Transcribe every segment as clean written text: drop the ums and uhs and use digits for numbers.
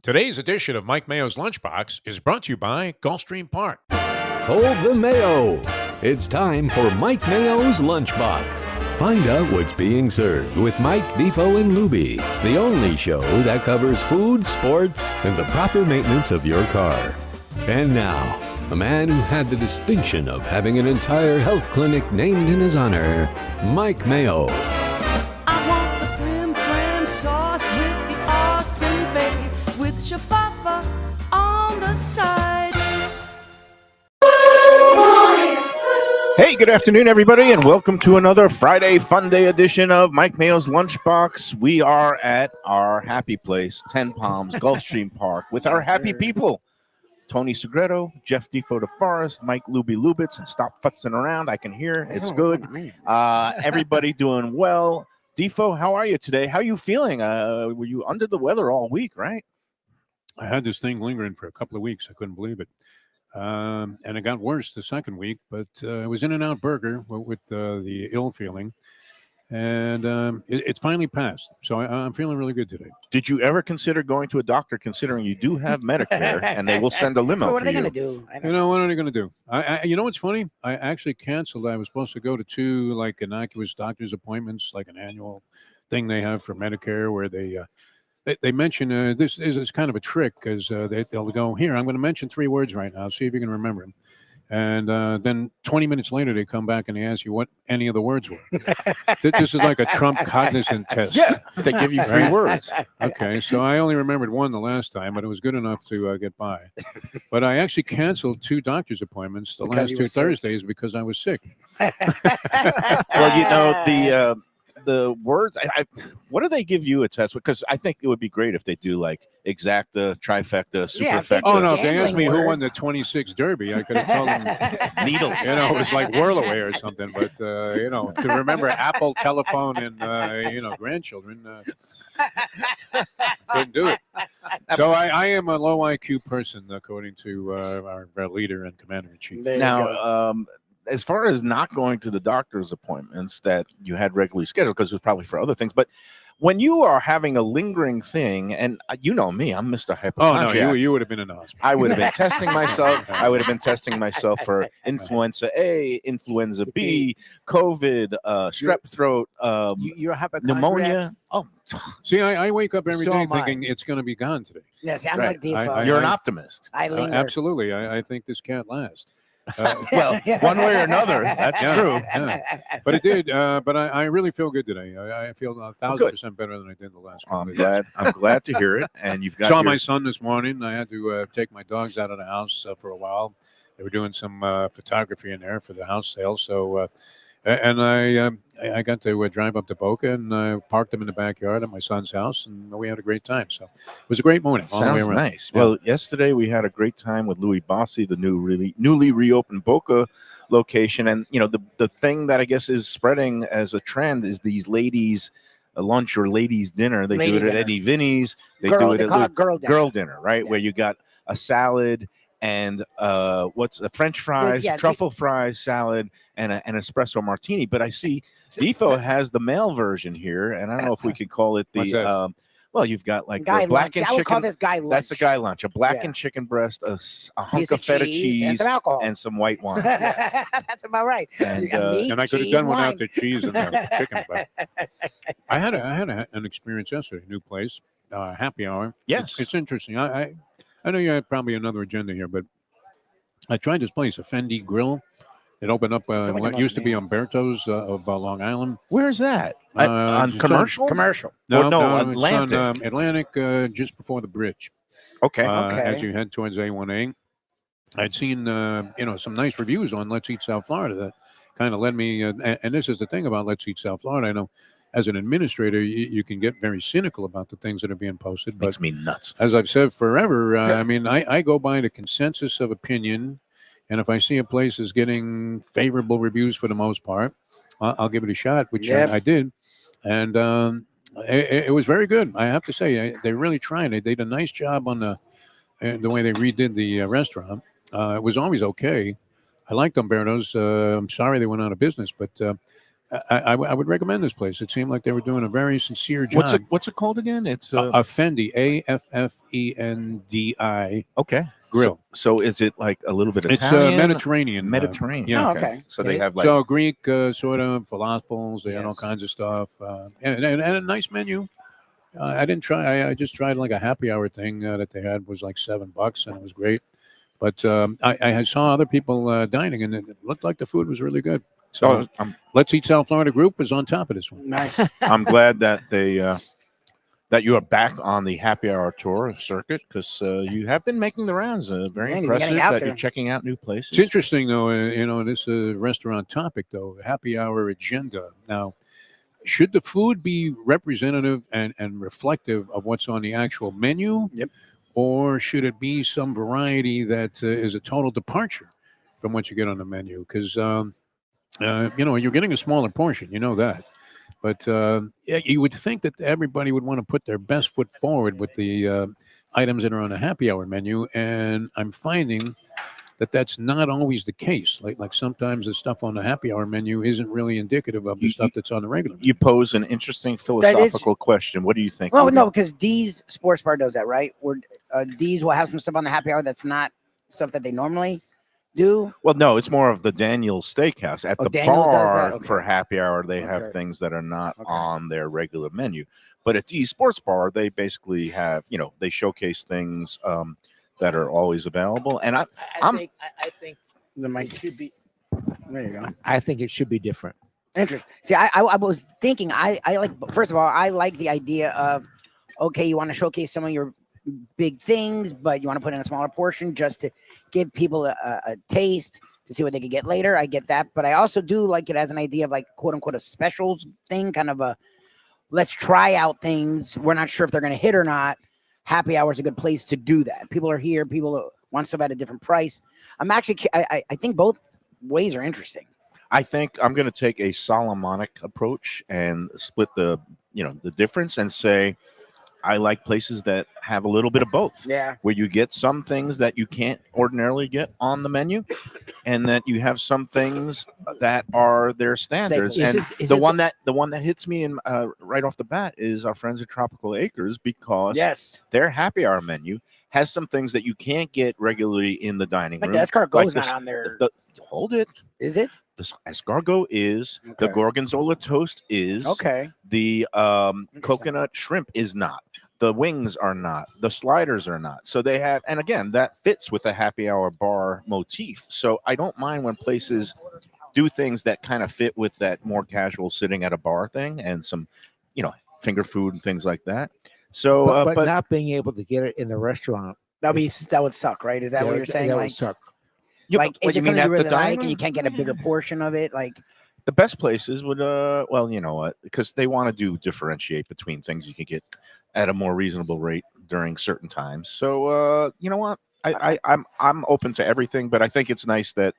Today's edition of Mike Mayo's Lunchbox is brought to you by Gulfstream Park. Hold the Mayo. It's time for Mike Mayo's Lunchbox. Find out what's being served with Mike, Defo and Lubie, the only show that covers food, sports, and the proper maintenance of your car. And now, a man who had the distinction of having an entire health clinic named in his honor, Mike Mayo. I want the frim fram sauce with the awesome fave with shafafa on the side. Hey, good afternoon, everybody, and welcome to another Friday Fun Day edition of Mike Mayo's Lunchbox. We are at our happy place, Ten Palms Gulfstream Park, with our happy people. Tony Segreto, Jeff Defo DeForest, Mike Lubie Lubitz. Stop futzing around. I can hear. It's good. Everybody doing well. Defo, how are you today? How are you feeling? Were you under the weather all week, right? I had this thing lingering for a couple of weeks. I couldn't believe it. And it got worse the second week, but it was In-N-Out Burger with the ill feeling. And it's finally passed. So I'm feeling really good today. Did you ever consider going to a doctor, considering you do have Medicare and they will send a limo What are for they you? going to do? You know, what are they going to do? You know what's funny? I actually canceled. I was supposed to go to two like innocuous doctor's appointments, like an annual thing they have for Medicare, where they mention this is kind of a trick, because they'll go, here, I'm going to mention three words right now, see if you can remember them. And then 20 minutes later, they come back and they ask you what any of the words were. This is like a Trump cognizant test. Yeah, they give you three Right? words. Okay, so I only remembered one the last time, but it was good enough to get by. But I actually canceled two doctor's appointments the Because last you two were sick. Thursdays because I was sick. Well, you know, the words, what do they give you a test? Because I think it would be great if they do like exacta, trifecta, Yeah, if they superfecta. Oh, no, if they asked Gambling me who won the words. 26 Derby, I could have told them, Needles. you know, it was like Whirlaway or something. But, you know, to remember Apple, telephone, and, you know, grandchildren, couldn't do it. So I am a low IQ person, according to our leader and commander-in-chief. There you Now, go. as far as not going to the doctor's appointments that you had regularly scheduled, because it was probably for other things, but when you are having a lingering thing, and you know me, I'm Mr. Oh, Hypochondriac. no, you would have been in the hospital. I would have been testing myself. I would have been testing myself for influenza A, influenza B, COVID, strep throat, You're a hypochondriac. pneumonia. Oh, See, I wake up every So day am I. thinking it's going to be gone today. Yes, I'm Right. like Defo. I- you're an optimist. I linger. Absolutely. I think this can't last. Well, one way or another, that's Yeah. true. Yeah. But it did. But I really feel good today. I feel 1,000% better than I did the last couple I'm of days. glad to hear it. And you've got Saw your- my son this morning. I had to take my dogs out of the house for a while. They were doing some photography in there for the house sale. So, and I got to drive up to Boca and parked them in the backyard at my son's house, and we had a great time. So it was a great morning. all the way Sounds around. nice. Yeah. Well, yesterday we had a great time with Louis Bossi, the newly reopened Boca location. And, you know, the thing that I guess is spreading as a trend is these ladies' lunch or ladies' dinner. They Lady do it at dinner. Eddie Vinny's. They Girl, do it they at call it girl dinner. girl dinner, right? Yeah. Where you got a salad and what's the French fries, yeah, truffle fries, salad, and an espresso martini. But I see Defo has the male version here, and I don't know if we could call it What's the that? well, you've got like Guy the black lunch. and I would call chicken. this guy lunch. That's a guy lunch. A blackened Yeah. chicken breast, a hunk Piece of feta cheese, and some alcohol. and some white wine. That's about right. And, You got meat, And I could have cheese, done wine. without the cheese and the chicken. But I had an experience yesterday. New place, happy hour. Yes. It's interesting. I know you had probably another agenda here, but I tried this place, a Fendi Grill. It opened up like what another used to be name. Umberto's of Long Island. Where's that? On it's on- commercial? Commercial. No, it's Atlantic. on, Atlantic, just before the bridge. Okay. Okay. As you head towards A1A. I'd seen, some nice reviews on Let's Eat South Florida that kind of led me, and this is the thing about Let's Eat South Florida. I know as an administrator, you can get very cynical about the things that are being posted. But Makes me nuts. as I've said forever, I mean, I go by the consensus of opinion. And if I see a place is getting favorable reviews for the most part, I'll give it a shot, which Yep. I did. And it was very good. I have to say, they really tried. They did a nice job on the way they redid the restaurant. It was always okay. I liked Umberto's. I'm sorry they went out of business, but I would recommend this place. It seemed like they were doing a very sincere job. What's it called again? It's Affendi, Affendi okay. grill. So is it like a little bit It's Italian? Mediterranean. Mediterranean. yeah. Oh, okay. So they have like So Greek sort of falafels. They had all Yes. kinds of stuff, and a nice menu. I didn't try. I just tried like a happy hour thing that they had was like $7, and it was great. But I saw other people dining, and it looked like the food was really good. So Let's Eat South Florida group is on top of this one. Nice. I'm glad that they that you are back on the happy hour tour circuit because you have been making the rounds. Very Man, you're impressive getting out that there. you're checking out new places. It's interesting, though, this restaurant topic, though, happy hour agenda. Now, should the food be representative and reflective of what's on the actual menu? Yep. Or should it be some variety that is a total departure from what you get on the menu? Because, you're getting a smaller portion. You know that. But you would think that everybody would want to put their best foot forward with the items that are on the happy hour menu. And I'm finding that that's not always the case. Like sometimes the stuff on the happy hour menu isn't really indicative of the stuff that's on the regular menu. You pose an interesting philosophical question. What do you think? Well, Rudy? no, because D's Sports Bar does that, right? Where D's will have some stuff on the happy hour that's not stuff that they normally do. Well, no, it's more of the Daniel's Steakhouse. At the Daniel's does bar that? Okay. for happy hour, they have Okay. things that are not Okay. on their regular menu. But at the sports bar, they basically have, they showcase things that are always available. And I think The mic. it should be. There you go. I think it should be different. Interesting. See, I was thinking, I like, first of all, I like the idea of, okay, you want to showcase some of your big things, but you want to put in a smaller portion just to give people a taste to see what they could get later. I get that. But I also do like it as an idea of like, quote unquote, a specials thing, kind of a, let's try out things. We're not sure if they're going to hit or not. Happy hour is a good place to do that. People are here. People want stuff at a different price. I think both ways are interesting. I think I'm going to take a Solomonic approach and split the difference and say, I like places that have a little bit of both. Yeah. Where you get some things that you can't ordinarily get on the menu, and that you have some things that are their standards. Is And it- the one that hits me in right off the bat is our friends at Tropical Acres, because Yes. their happy hour menu has some things that you can't get regularly in the dining Like room. the escargot's Like not on there. Hold it. Is it? The escargot is. The Okay. gorgonzola toast is. Okay. The coconut shrimp is not. The wings are not. The sliders are not. So they have, and again, that fits with the happy hour bar motif. So I don't mind when places do things that kind of fit with that more casual sitting at a bar thing and some, finger food and things like that. So, but not being able to get it in the restaurant. That would suck, right? Is that what you're saying? That Like, would suck. yeah, like but if you it's mean something at you really the dining like and room? you can't get a bigger portion of it, like The best places would, well, you know what, because they want to differentiate between things you can get at a more reasonable rate during certain times. So, you know what, I'm open to everything, but I think it's nice that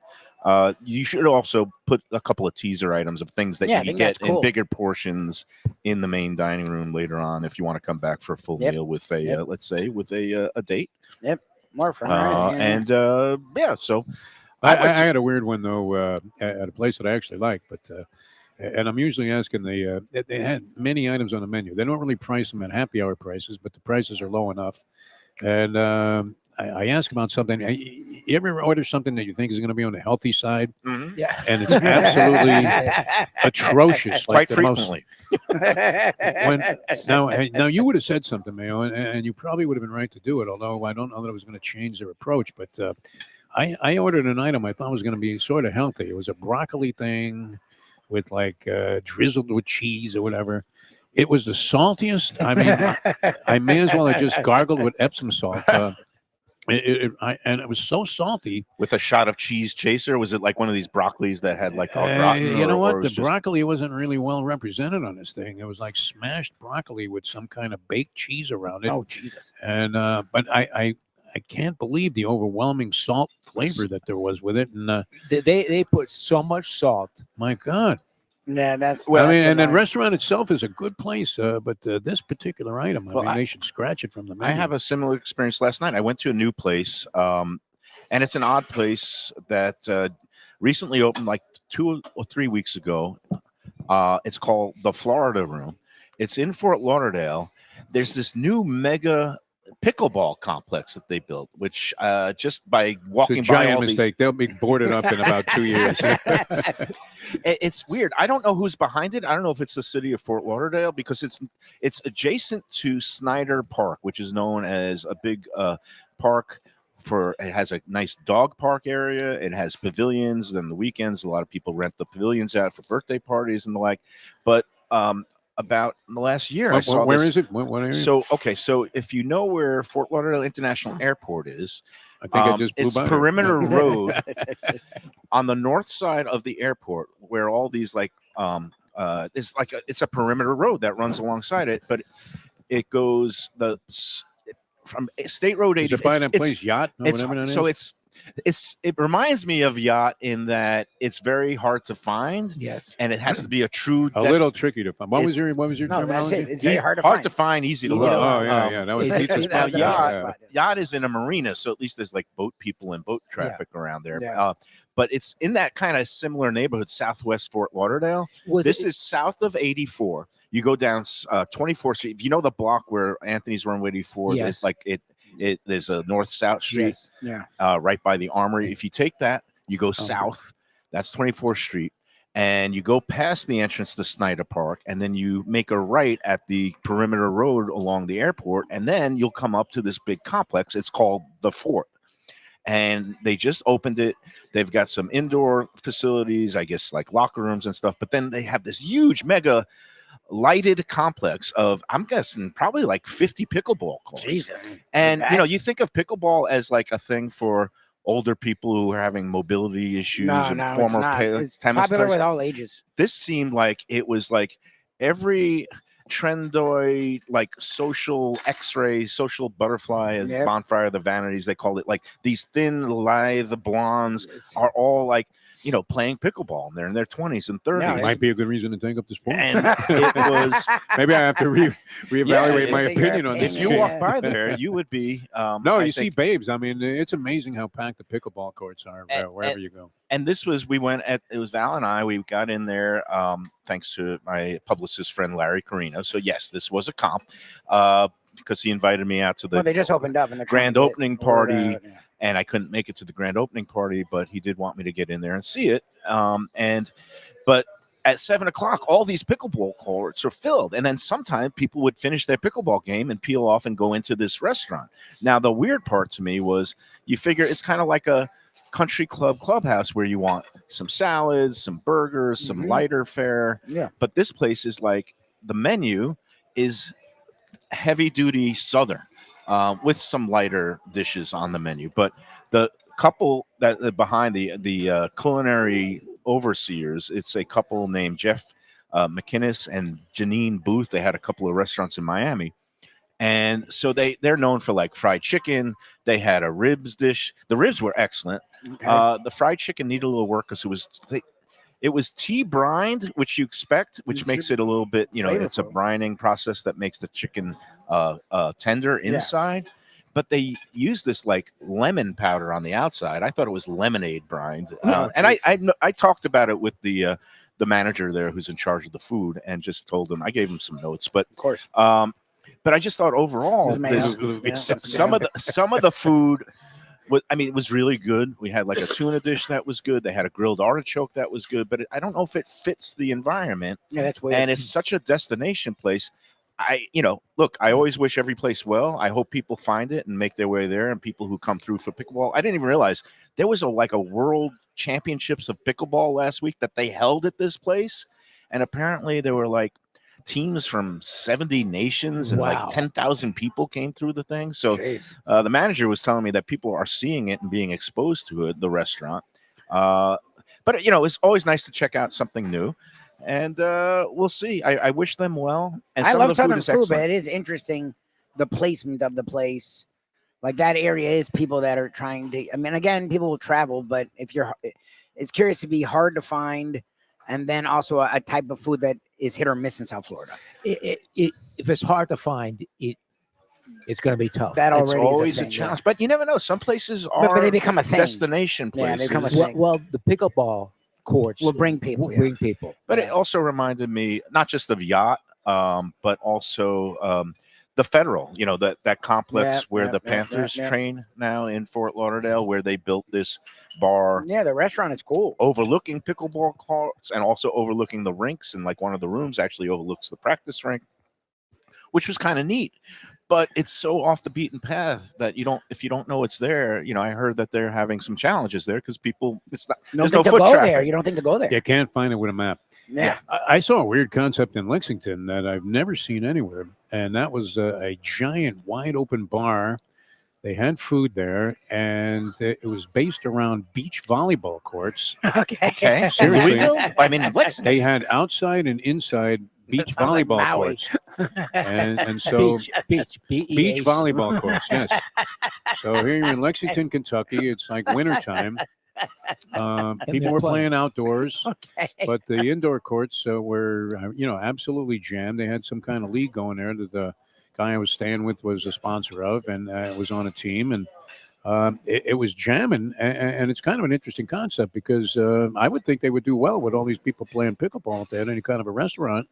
you should also put a couple of teaser items of things that Yeah, I you can think get that's cool. in bigger portions in the main dining room later on if you want to come back for a full Yep. meal with a, Yep. let's say, with a date. more for And so I I'd like to- had a weird one though at a place that I actually like, but and I'm usually asking they had many items on the menu. They don't really price them at happy hour prices, but the prices are low enough. And I ask about something. You ever order something that you think is going to be on the healthy side, Mhm. yeah. and it's absolutely atrocious, quite the most- frequently. now you would have said something, Mayo, and you probably would have been right to do it. Although I don't know that it was going to change their approach. But I ordered an item I thought was going to be sort of healthy. It was a broccoli thing with like drizzled with cheese or whatever. It was the saltiest. I mean, I may as well have just gargled with Epsom salt. And it was so salty. With a shot of cheese chaser, was it like one of these broccolis that had like all rotten? You know or what? was The just- broccoli wasn't really well represented on this thing. It was like smashed broccoli with some kind of baked cheese around it. Oh Jesus! And but I can't believe the overwhelming salt flavor that there was with it. And They put so much salt. my God. Yeah, that's. I mean, that's and the annoying. restaurant itself is a good place, but this particular item, Well, they should scratch it from the I menu. have a similar experience last night. I went to a new place, and it's an odd place that recently opened like 2 or 3 weeks ago. It's called the Florida Room. It's in Fort Lauderdale. There's this new mega pickleball complex that they built, which just by It's a walking by giant all mistake. They'll be boarded up in about 2 years. it's weird. I don't know who's behind it. I don't know if it's the city of Fort Lauderdale because it's adjacent to Snyder Park, which is known as a big park. It has a nice dog park area. It has pavilions. And the weekends, a lot of people rent the pavilions out for birthday parties and the like. But about the last year, I saw where this. is it? What area? So if you know where Fort Lauderdale International Airport is, I think I just blew it's by it. Perimeter Road on the north side of the airport, where all these it's a perimeter road that runs alongside it, but it goes from State Road 80. Is it by that place, Yacht? Or whatever that is? It reminds me of Yacht in that it's very hard to find. Yes. And it has to be a true little tricky to find. What was your No, that's terminology? it. It's very hard to find. Easy to Easy look. to Oh, look. yeah. That was Is it- pizza is spot. that Yacht? Yeah. Yacht is in a marina, so at least there's like boat people and boat traffic around there. Yeah. But it's in that kind of similar neighborhood, southwest Fort Lauderdale. This is south of 84. You go down 24th Street. If you know the block where Anthony's Runway 84, Yes. it's like there's a north-south street Yes. right by the Armory. If you take that, you go south. That's 24th Street. And you go past the entrance to Snyder Park, and then you make a right at the perimeter road along the airport, and then you'll come up to this big complex. It's called the Fort. And they just opened it. They've got some indoor facilities, I guess, like locker rooms and stuff. But then they have this huge, mega lighted complex of, I'm guessing, probably like 50 pickleball courts. Jesus. And, Okay. you think of pickleball as like a thing for older people who are having mobility issues No, and it's former not. It's tennis popular players. with all ages. This seemed like it was like every trendoid, like social X-ray, social butterfly, as Yep. Bonfire of the Vanities, they called it. Like these thin, lithe blondes are all like, playing pickleball, and they're in their 20s and 30s. Yeah, Might be a good reason to take up the sport. And it was, Maybe I have to reevaluate my it's your opinion on if this. you Yeah. walk by there, you would be. No, I you see think- babes. I mean, it's amazing how packed the pickleball courts are wherever and- you go. And this was, it was Val and I, we got in there thanks to my publicist friend, Larry Carino. So yes, this was a comp because he invited me out to the Well, they just opened up and they're trying grand to get opening word party. out, yeah. And I couldn't make it to the grand opening party, but he did want me to get in there and see it. But at 7:00, all these pickleball courts are filled. And then sometimes people would finish their pickleball game and peel off and go into this restaurant. Now, the weird part to me was you figure it's kind of like a country clubhouse where you want some salads, some burgers, some Mhm. lighter fare. Yeah. But this place is like the menu is heavy duty Southern with some lighter dishes on the menu. But the couple that behind the culinary overseers, it's a couple named Jeff McInnes and Janine Booth. They had a couple of restaurants in Miami. And so they're known for like fried chicken. They had a ribs dish. The ribs were excellent. Okay. The fried chicken needed a little work because it was tea brined, which you expect, which It's makes it a little bit, it's a flavorful. brining process that makes the chicken tender inside. But they use this like lemon powder on the outside. I thought it was lemonade brined. And I talked about it with the manager there who's in charge of the food and just told him, I gave him some notes. But Of course. but I just thought overall, Just Mayo. Yeah, some of the food it was really good. We had like a tuna dish that was good. They had a grilled artichoke that was good, but I don't know if it fits the environment. Yeah, that's weird. And it's such a destination place. Look, I always wish every place well. I hope people find it and make their way there, and people who come through for pickleball. I didn't even realize there was a world championships of pickleball last week that they held at this place, and apparently there were like teams from 70 nations and Wow. like 10,000 people came through the thing. So Jeez. the manager was telling me that people are seeing it and being exposed to it, the restaurant. But it's always nice to check out something new. And we'll see. I wish them well. And I some love of the Southern is food, but excellent. it is interesting the placement of the place. Like that area is people that are trying to. I mean, again, people will travel, but it's curious to be hard to find, and then also a type of food that is hit or miss in South Florida. If it's hard to find, it's going to be tough. That It's already always is a, a thing, challenge. But you never know. Some places But are they become a thing. destination Yeah, they places. become a well, thing. well, the pickleball courts will bring people. will Yeah. bring people. But it also reminded me not just of yacht, but also the Federal. You know, that complex Yeah, where yeah, the yeah, Panthers yeah. train now in Fort Lauderdale, where they built this bar Yeah, the restaurant is cool. overlooking pickleball courts and also overlooking the rinks, and like one of the rooms actually overlooks the practice rink, which was kind of neat. But it's so off the beaten path that if you don't know it's there, you know, I heard that they're having some challenges there because people, there's no to foot go traffic. there. You don't think to go there. You can't find it with a map. Yeah. I saw a weird concept in Lexington that I've never seen anywhere, and that was a giant, wide open bar. They had food there, and it was based around beach volleyball courts. Okay. Okay, Seriously. Louisville? I mean, Lexington. They had outside and inside beach Sounds like volleyball Maui. courts, and so beach, beach volleyball courts. Yes. So here you're in Lexington, Kentucky. It's like wintertime. People they're were playing. playing outdoors, Okay. but the indoor courts were, absolutely jammed. They had some kind of league going there that the guy I was staying with was a sponsor of, and was on a team, and it was jamming. And it's kind of an interesting concept because I would think they would do well with all these people playing pickleball if they had any kind of a restaurant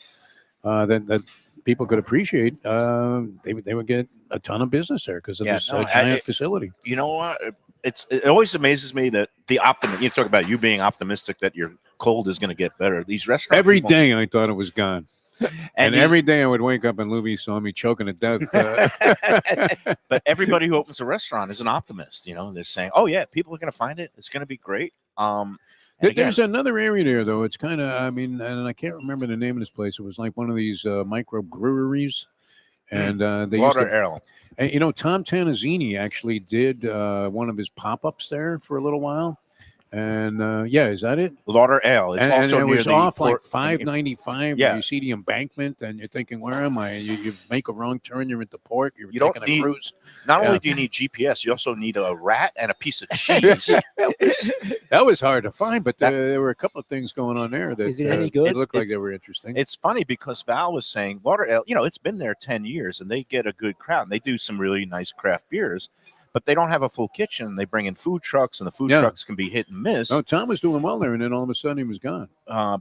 that people could appreciate. They would get a ton of business there because of this giant facility. You know what? It always amazes me that the optimism. You talk about you being optimistic that your cold is going to get better. These restaurants Every day I thought it was gone. And these- every day I would wake up and Lubie saw me choking to death. but everybody who opens a restaurant is an optimist. You know, they're saying, "Oh yeah, people are going to find it. It's going to be great." And There's again, another area there, though. It's kind of, and I can't remember the name of this place. It was like one of these micro breweries. And they used to, Lauderdale. and, Tom Tanazzini actually did one of his pop-ups there for a little while. And is that it? Lauderdale. It's And also it near was the off like port- $5.95. Yeah. You see the embankment, and you're thinking, "Where am I?" You make a wrong turn, you're at the port. You're You don't taking need- a cruise. Not only Yeah. do you need GPS, you also need a rat and a piece of cheese. That was hard to find, but there were a couple of things going on there that Is it any good? looked like they were interesting. It's funny because Val was saying Lauderdale, it's been there 10 years and they get a good crowd. And they do some really nice craft beers, but they don't have a full kitchen. They bring in food trucks, and the food trucks can be hit and miss. No, Tom was doing well there, and then all of a sudden he was gone.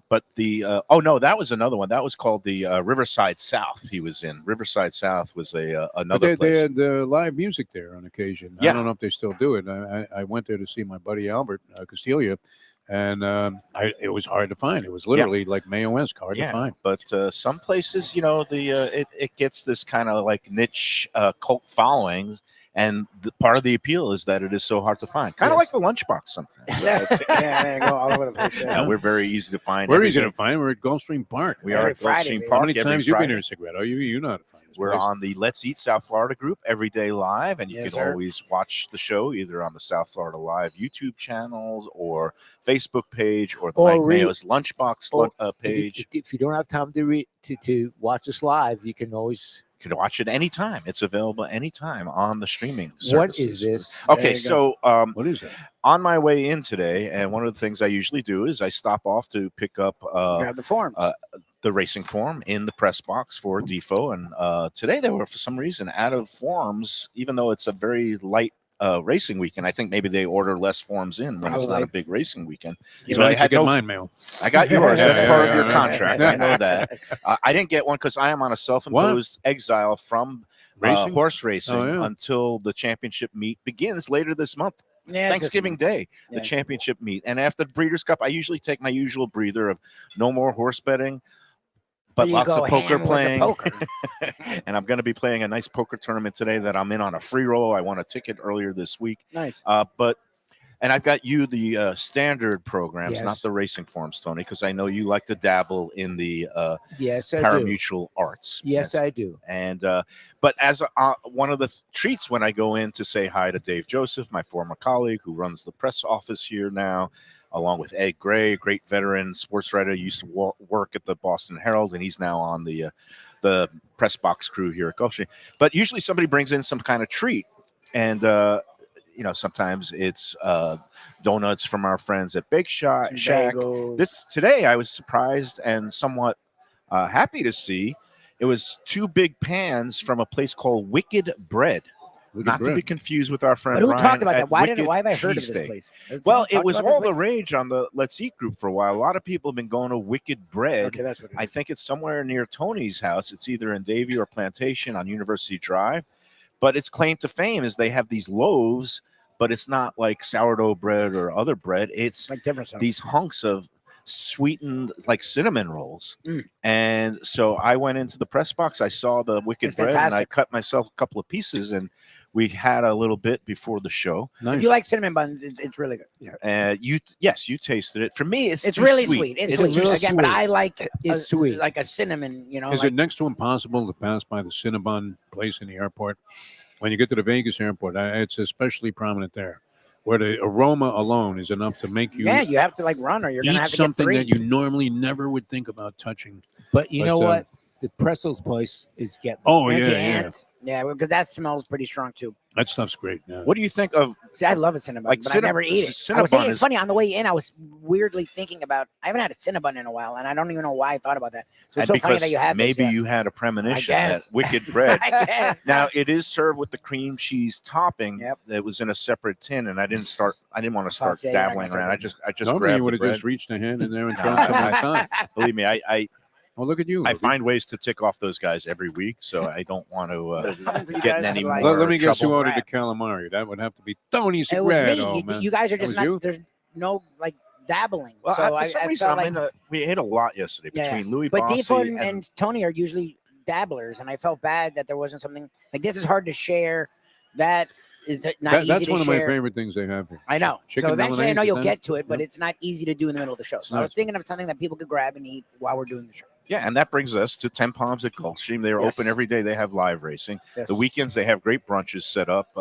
But that was another one. That was called the Riverside South. He was in Riverside South was another But place. they had live music there on occasion. Yeah. I don't know if they still do it. I went there to see my buddy Albert Castilla, and it was hard to find. It was literally like Mayo-esque, hard to find. But some places, it gets this kind of like niche cult following. And part of the appeal is that it is so hard to find. Kind of like the lunchbox sometimes. Yeah, there you go, all over the place. Yeah. Yeah, we're very easy to find. We're easy everything. to find. We're at Gulfstream Park. We are Every at Friday, Gulfstream baby. Park. How many every times you been Friday. here, Cigarette? Oh, you know how to find this We're place. on the Let's Eat South Florida group every day live, and you Yes, can sir. always watch the show either on the South Florida Live YouTube channel or Facebook page or Or Mike read- Mayo's Lunchbox or page. If you don't have time to watch us live, you can always. You can watch it anytime. It's available anytime on the streaming What services. is this? Okay, There you so What is that? on my way in today, and one of the things I usually do is I stop off to pick up Grab the forms. the racing form in the press box for Defo. And today they were, for some reason, out of forms, even though it's a very light racing weekend. I think maybe they order less forms in when it's not Probably. a big racing weekend. You So I managed to had get no- mine, Mail. I got yours. Yeah, That's yeah, part yeah, of your yeah. contract. I know that. I didn't get one because I am on a self-imposed exile from Racing? horse racing Oh, yeah. until the championship meet begins later this month. Yeah, it's just- Thanksgiving Day, the Yeah. championship meet. And after the Breeders' Cup, I usually take my usual breather of no more horse betting, but You lots go of poker ham with the playing. poker. And I'm going to be playing a nice poker tournament today that I'm in on a free roll. I won a ticket earlier this week. Nice. And I've got you the standard programs, not Yes. the racing forms, Tony, because I know you like to dabble in the Yes, I do. parimutuel arts. Yes, I do. And but as one of the treats when I go in to say hi to Dave Joseph, my former colleague who runs the press office here now, along with Ed Gray, great veteran sports writer, used to work at the Boston Herald, and he's now on the press box crew here at Gulfstream. But usually somebody brings in some kind of treat, and sometimes it's donuts from our friends at Bake Shack. Bagels. Today I was surprised and somewhat happy to see it was two big pans from a place called Wicked Bread. Wicked not to bread. be confused with our friend But who Ryan talked about at that? Why Wicked have I heard of this Cheesesteak. place? Well, Someone it talked was about this all the place? rage on the Let's Eat group for a while. A lot of people have been going to Wicked Bread. Okay, that's what it is. I think it's somewhere near Tony's house. It's either in Davie or Plantation on University Drive. But its claim to fame is they have these loaves, but it's not like sourdough bread or other bread. It's like different stuff. these hunks of sweetened like cinnamon rolls. Mm. And so I went into the press box. I saw the Wicked It's Bread and I fantastic. cut myself a couple of pieces and we had a little bit before the show. Nice. If you like cinnamon buns, it's really good. You tasted it. For me, it's too really sweet. sweet. It's It's a sweet. little Again, but sweet. I like It's sweet. like a cinnamon. You know, Is like, it next to impossible to pass by the Cinnabon place in the airport? When you get to the Vegas airport, it's especially prominent there, where the aroma alone is enough to make you you have to like run, or you're gonna eat have to something get that three. you normally never would think about touching. But you But, know what? The pretzels place is getting. Oh, You yeah, yeah. can't. Yeah, because that smells pretty strong too. That stuff's great. Yeah. What do you think of See, I love a cinnabon, Like but I never eat it. I was Cinnabon thinking, is- funny, on the way in, I was weirdly thinking about, I haven't had a cinnabon in a while, and I don't even know why I thought about that. So it's so funny that you have this, maybe yeah. you had a premonition at guess. Wicked Bread. I guess. Now it is served with the cream cheese topping. Yep. That was in a separate tin, and I didn't want to start yeah, you're not dabbling gonna around. start I just Normally, grabbed you would the have bread. just reached a hand in there and No, thrown some. I thought. Believe me, I Oh, look at you. find ways to tick off those guys every week, so I don't want to There's nothing for you get in guys any to like. more Let me guess who trouble. ordered the calamari. That would have to be Tony It was Segredo, me. man. You guys are That just was not, you? there's no like dabbling. Well, so for some I reason, felt like, we ate a lot yesterday Yeah, between Louis but Bossy Defo and Tony are usually dabblers, and I felt bad that there wasn't something like this. Is hard to share. That is not easy That's to one of share. my favorite things they have here. I know. Chicken So eventually, I know bolognese, you'll then- get to it, but Yep. it's not easy to do in the middle of the show. So I was Nice. thinking of something that people could grab and eat while we're doing the show. Yeah, and that brings us to 10 Palms at Gulfstream. They're Yes. open every day. They have live racing. Yes. The weekends, they have great brunches set up.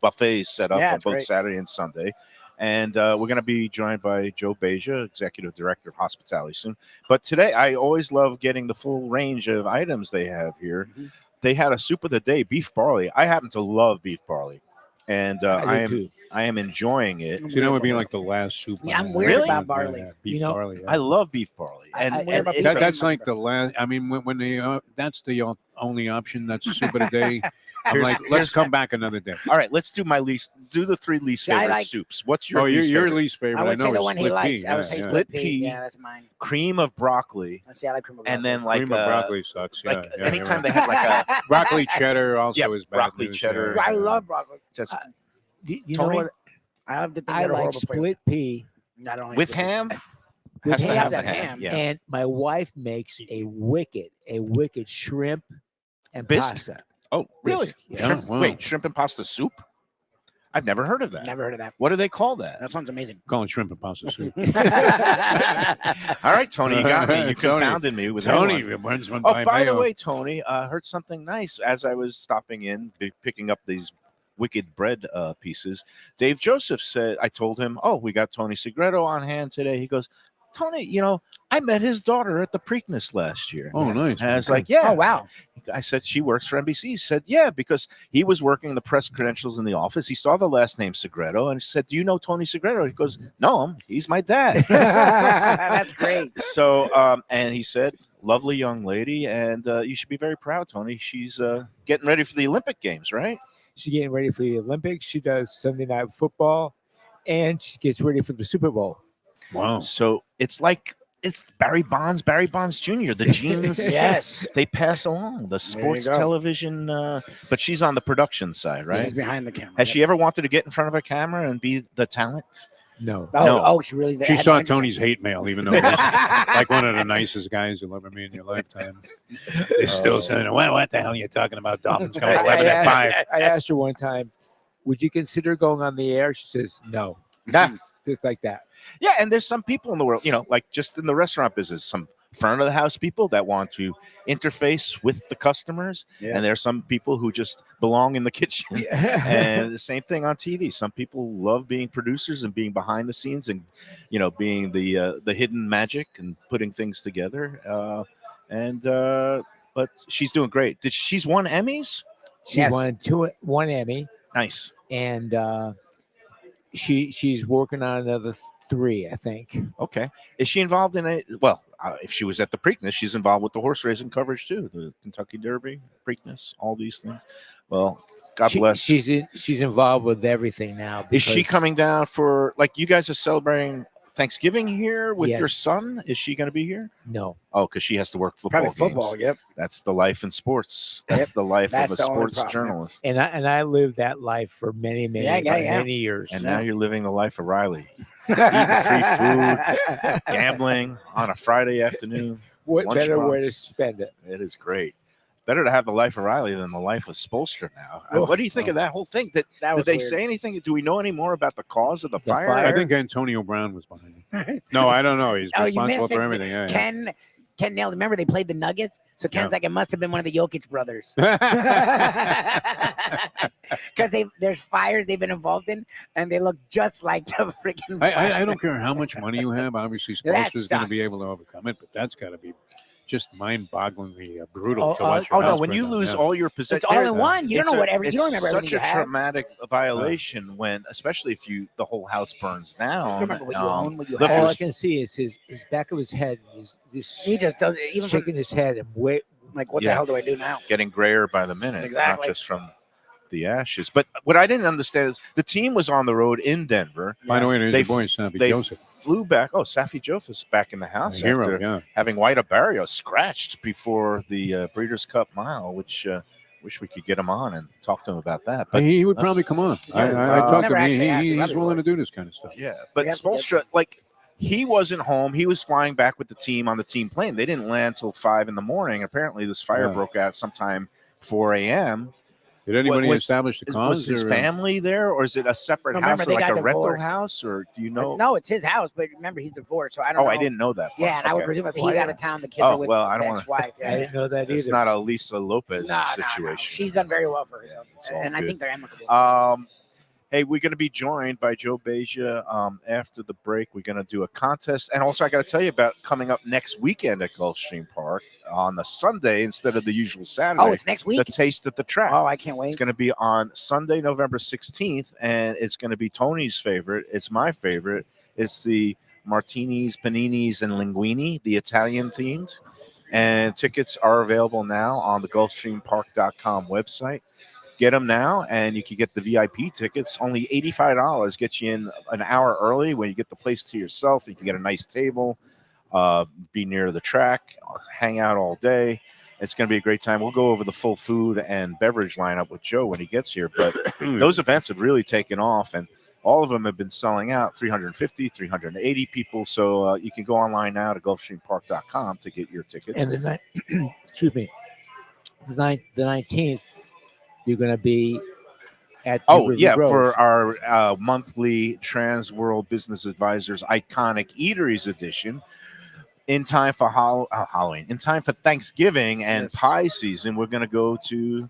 Buffets set up Yeah, on it's both great. Saturday and Sunday. And we're going to be joined by Joe Beja, Executive Director of Hospitality soon. But today, I always love getting the full range of items they have here. Mhm. They had a soup of the day, beef barley. I happen to love beef barley. And I am enjoying it. See, that would be like the last soup. Yeah, on I'm the weird night. about barley. Beef You know, barley. Yeah. I love beef barley. I'm And, weird about it's beef That, a- that's like the last. I mean, when they that's the only option. That's a soup of the day. I'm like, let's come back another day. all right, let's do the three least See, I favorite like- soups. What's your Oh, least your favorite? least favorite. I would know say the is one he split likes. pea. I would Yeah, say yeah. split Split pea. pea. Yeah, that's mine. Cream of broccoli. Let's see, I like cream of And broccoli. then like Cream of broccoli sucks. Yeah, like yeah, anytime you're they right. have like a broccoli cheddar also Yeah, is bad broccoli news, cheddar. yeah. I love broccoli. just You know Tony? what? I have the things I that are like horrible for you. split pea, I don't like with split pea. ham. With Has to ham. have the That ham. ham. Yeah. and my wife makes a wicked shrimp and Bisque? pasta. Oh, really? Bisque, yeah. Shrimp, wow. Wait, shrimp and pasta soup? I've never heard of that. Never heard of that. What do they call that? That sounds amazing. Call it shrimp and pasta soup. All right, Tony, you got me. You Tony. confounded me with Tony that one. runs one Oh, by by the Mayo. way, Tony, I heard something nice as I was stopping in, picking up these wicked bread pieces. Dave Joseph said, I told him, oh, we got Tony Segredo on hand today. He goes, Tony, I met his daughter at the Preakness last year. Oh, nice. And I was like, yeah. Oh, wow. I said, she works for NBC. He said, yeah, because he was working the press credentials in the office. He saw the last name Segredo and he said, do you know Tony Segredo? He goes, no, he's my dad. That's great. So, and he said, lovely young lady. And you should be very proud, Tony. She's getting ready for the Olympic Games, right? She's getting ready for the Olympics. She does Sunday Night Football, and she gets ready for the Super Bowl. Wow. So it's Barry Bonds Jr., the genes. Yes. They pass along the sports go. television, but she's on the production side, right? She's behind the camera. Has she ever wanted to get in front of a camera and be the talent? No. Oh, she really. She saw Tony's hate mail, even though he's like one of the nicest guys you'll ever meet in your lifetime. They're still saying, well, what the hell are you talking about? Dolphins coming 11 at 5. I asked her one time, would you consider going on the air? She says, no. Yeah. Just like that. Yeah, and there's some people in the world, like just in the restaurant business, some front of the house people that want to interface with the customers. Yeah. And there's some people who just belong in the kitchen. And the same thing on TV. Some people love being producers and being behind the scenes and, being the hidden magic and putting things together. But she's doing great. She's won Emmys? She Yes. won one Emmy, Nice. and she's working on another 3, I think. Okay. Is she involved in it? Well, if she was at the Preakness, she's involved with the horse racing coverage too. The Kentucky Derby, Preakness, all these things. Well, God bless. She's involved with everything now. Is she because- coming down for, like, you guys are celebrating Thanksgiving here with your Yes. son? Is she going to be here? No. Oh, because she has to work football Probably games. football. Yep. That's the life in sports. That's the life That's of a the only sports problem, yeah. journalist. And I lived that life for many many years. And now you're living the life of Riley. Eating free food, gambling on a Friday afternoon. What better way to lunchbox. spend it? It is great. Better to have the life of Riley than the life of Spolstra now. Oh, What do you think of that whole thing? Did was they weird. say anything? Do we know any more about the cause of the fire? fire? I think Antonio Brown was behind it. No, I don't know. He's Oh, you responsible missed for it. everything. Yeah, Ken nailed. Remember they played the Nuggets, so Ken's Yeah. like it must have been one of the Jokic brothers yeah. because there's fires they've been involved in, and they look just like the freaking. I don't care how much money you have. Obviously, That Spolster's going to be sucks. able to overcome it, but that's got to be just mind-bogglingly brutal Oh, to watch. Oh your no! house When burn you down, lose yeah. all your possessions, It's all in one. You don't know whatever. You don't remember It's everything such you a have. traumatic violation when, especially if the whole house burns down. You don't remember what you own, what you look, have. All I can see is his back of his head. He's He just does it. Even from, shaking his head and wait. like, what Yeah. the hell do I do now? getting grayer by the minute, Exactly. not just from the ashes. But what I didn't understand is the team was on the road in Denver. By the way, there's They your boy, Sappy They Joseph. flew back. Oh, Safi Joseph's back in the house A hero, after yeah. having White Barrio scratched before the Breeders' Cup Mile, which wish we could get him on and talk to him about that. But He would probably come on. I talked to Never him. actually asked him. He's Probably willing would. to do this kind of stuff. yeah, but We have to get Spolstra, like, he wasn't home. He was flying back with the team on the team plane. They didn't land till 5 a.m. Apparently, this fire Yeah. broke out sometime 4 a.m. Did anybody was- establish the Was cause? his or- family there, or is it a separate No, house, remember, or they like a got rental divorced. house, or do you know? No, it's his house, but remember he's divorced, so I don't Oh, know. I didn't know that. part. Yeah, and I would Okay. presume if he's out of town, the kids Oh, are with well, I don't the wanna- ex-wife. I Yeah. didn't know that It's either. not a Lisa Lopez No, situation. She's done very well for herself, it's all and I good. think they're amicable. Hey, we're going to be joined by Joe Beja after the break. We're going to do a contest. And also, I got to tell you about coming up next weekend at Gulfstream Park on the Sunday instead of the usual Saturday. Oh, it's next week. The Taste at the Track. Oh, I can't It's wait. going to be on Sunday, November 16th, and it's going to be Tony's favorite. It's my favorite. It's the martinis, paninis, and linguini, the Italian themed. And tickets are available now on the GulfstreamPark.com website. Get them now, and you can get the VIP tickets. Only $85 gets you in an hour early when you get the place to yourself. You can get a nice table, be near the track, hang out all day. It's going to be a great time. We'll go over the full food and beverage lineup with Joe when he gets here. But those events have really taken off, and all of them have been selling out, 350, 380 people. So you can go online now to GulfstreamPark.com to get your tickets. And excuse me, the 19th, you're going to be at Oh, River yeah, Grove. for our monthly Trans World Business Advisors Iconic Eateries edition. In time for Halloween, in time for Thanksgiving and Yes. pie season, we're going to go to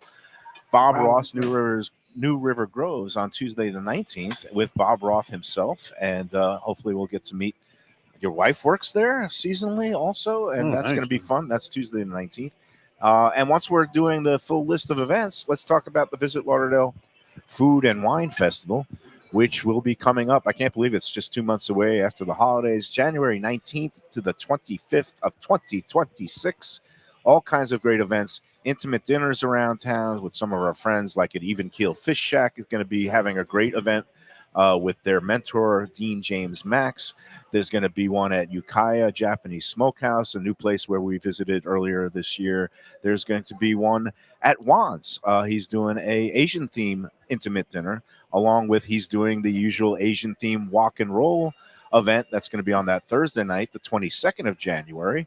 Bob Wow. Ross New River Groves on Tuesday the 19th with Bob Roth himself, and hopefully we'll get to meet. Your wife works there seasonally also, and Oh, that's going to nice. be fun. That's Tuesday the 19th. And once we're doing the full list of events, let's talk about the Visit Lauderdale Food and Wine Festival, which will be coming up. I can't believe it's just 2 months away after the holidays, January 19th to the 25th of 2026. All kinds of great events, intimate dinners around town with some of our friends, like at Even Keel Fish Shack is going to be having a great event with their mentor, Dean James Max. There's going to be one at Ukiah Japanese Smokehouse, a new place where we visited earlier this year. There's going to be one at Juan's. He's doing a Asian theme intimate dinner, along with he's doing the usual Asian theme walk and roll event. That's going to be on that Thursday night, the 22nd of January.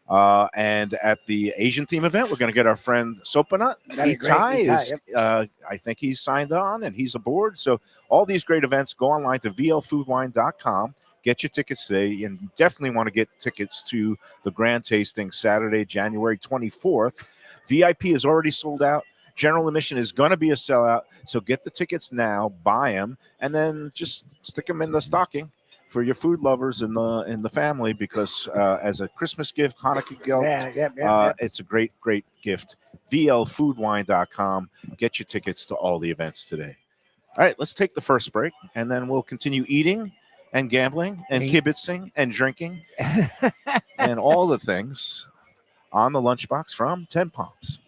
And at the Asian theme event, we're going to get our friend Sopanut. That'd be great. Itai Itai, is, I think he's signed on and he's aboard. So all these great events, go online to vlfoodwine.com. Get your tickets today, and you definitely want to get tickets to the grand tasting Saturday, January 24th. VIP is already sold out. General admission is going to be a sellout. So get the tickets now, buy them, and then just stick them in the stocking for your food lovers in the family, because as a Christmas gift, Hanukkah gift, it's a great gift. VLFoodWine.com. Get your tickets to all the events today. All right, let's take the first break, and then we'll continue eating and gambling and kibitzing and drinking and all the things on the lunchbox from Ten Palms.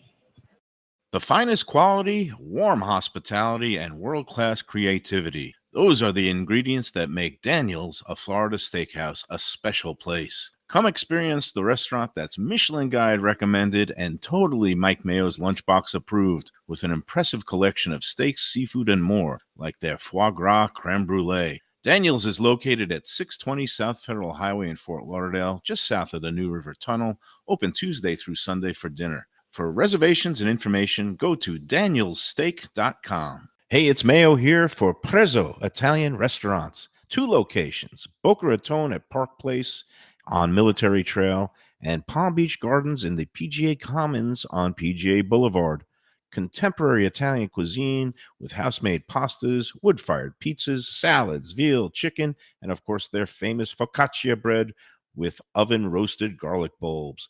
The finest quality, warm hospitality, and world-class creativity. Those are the ingredients that make Daniel's, a Florida steakhouse, a special place. Come experience the restaurant that's Michelin Guide recommended and totally Mike Mayo's Lunchbox approved, with an impressive collection of steaks, seafood, and more, like their foie gras creme brulee. Daniel's is located at 620 South Federal Highway in Fort Lauderdale, just south of the New River Tunnel, open Tuesday through Sunday for dinner. For reservations and information, go to danielssteak.com. Hey, it's Mayo here for Prezzo Italian Restaurants. 2 locations, Boca Raton at Park Place on Military Trail and Palm Beach Gardens in the PGA Commons on PGA Boulevard. Contemporary Italian cuisine with house-made pastas, wood-fired pizzas, salads, veal, chicken, and of course their famous focaccia bread with oven-roasted garlic bulbs.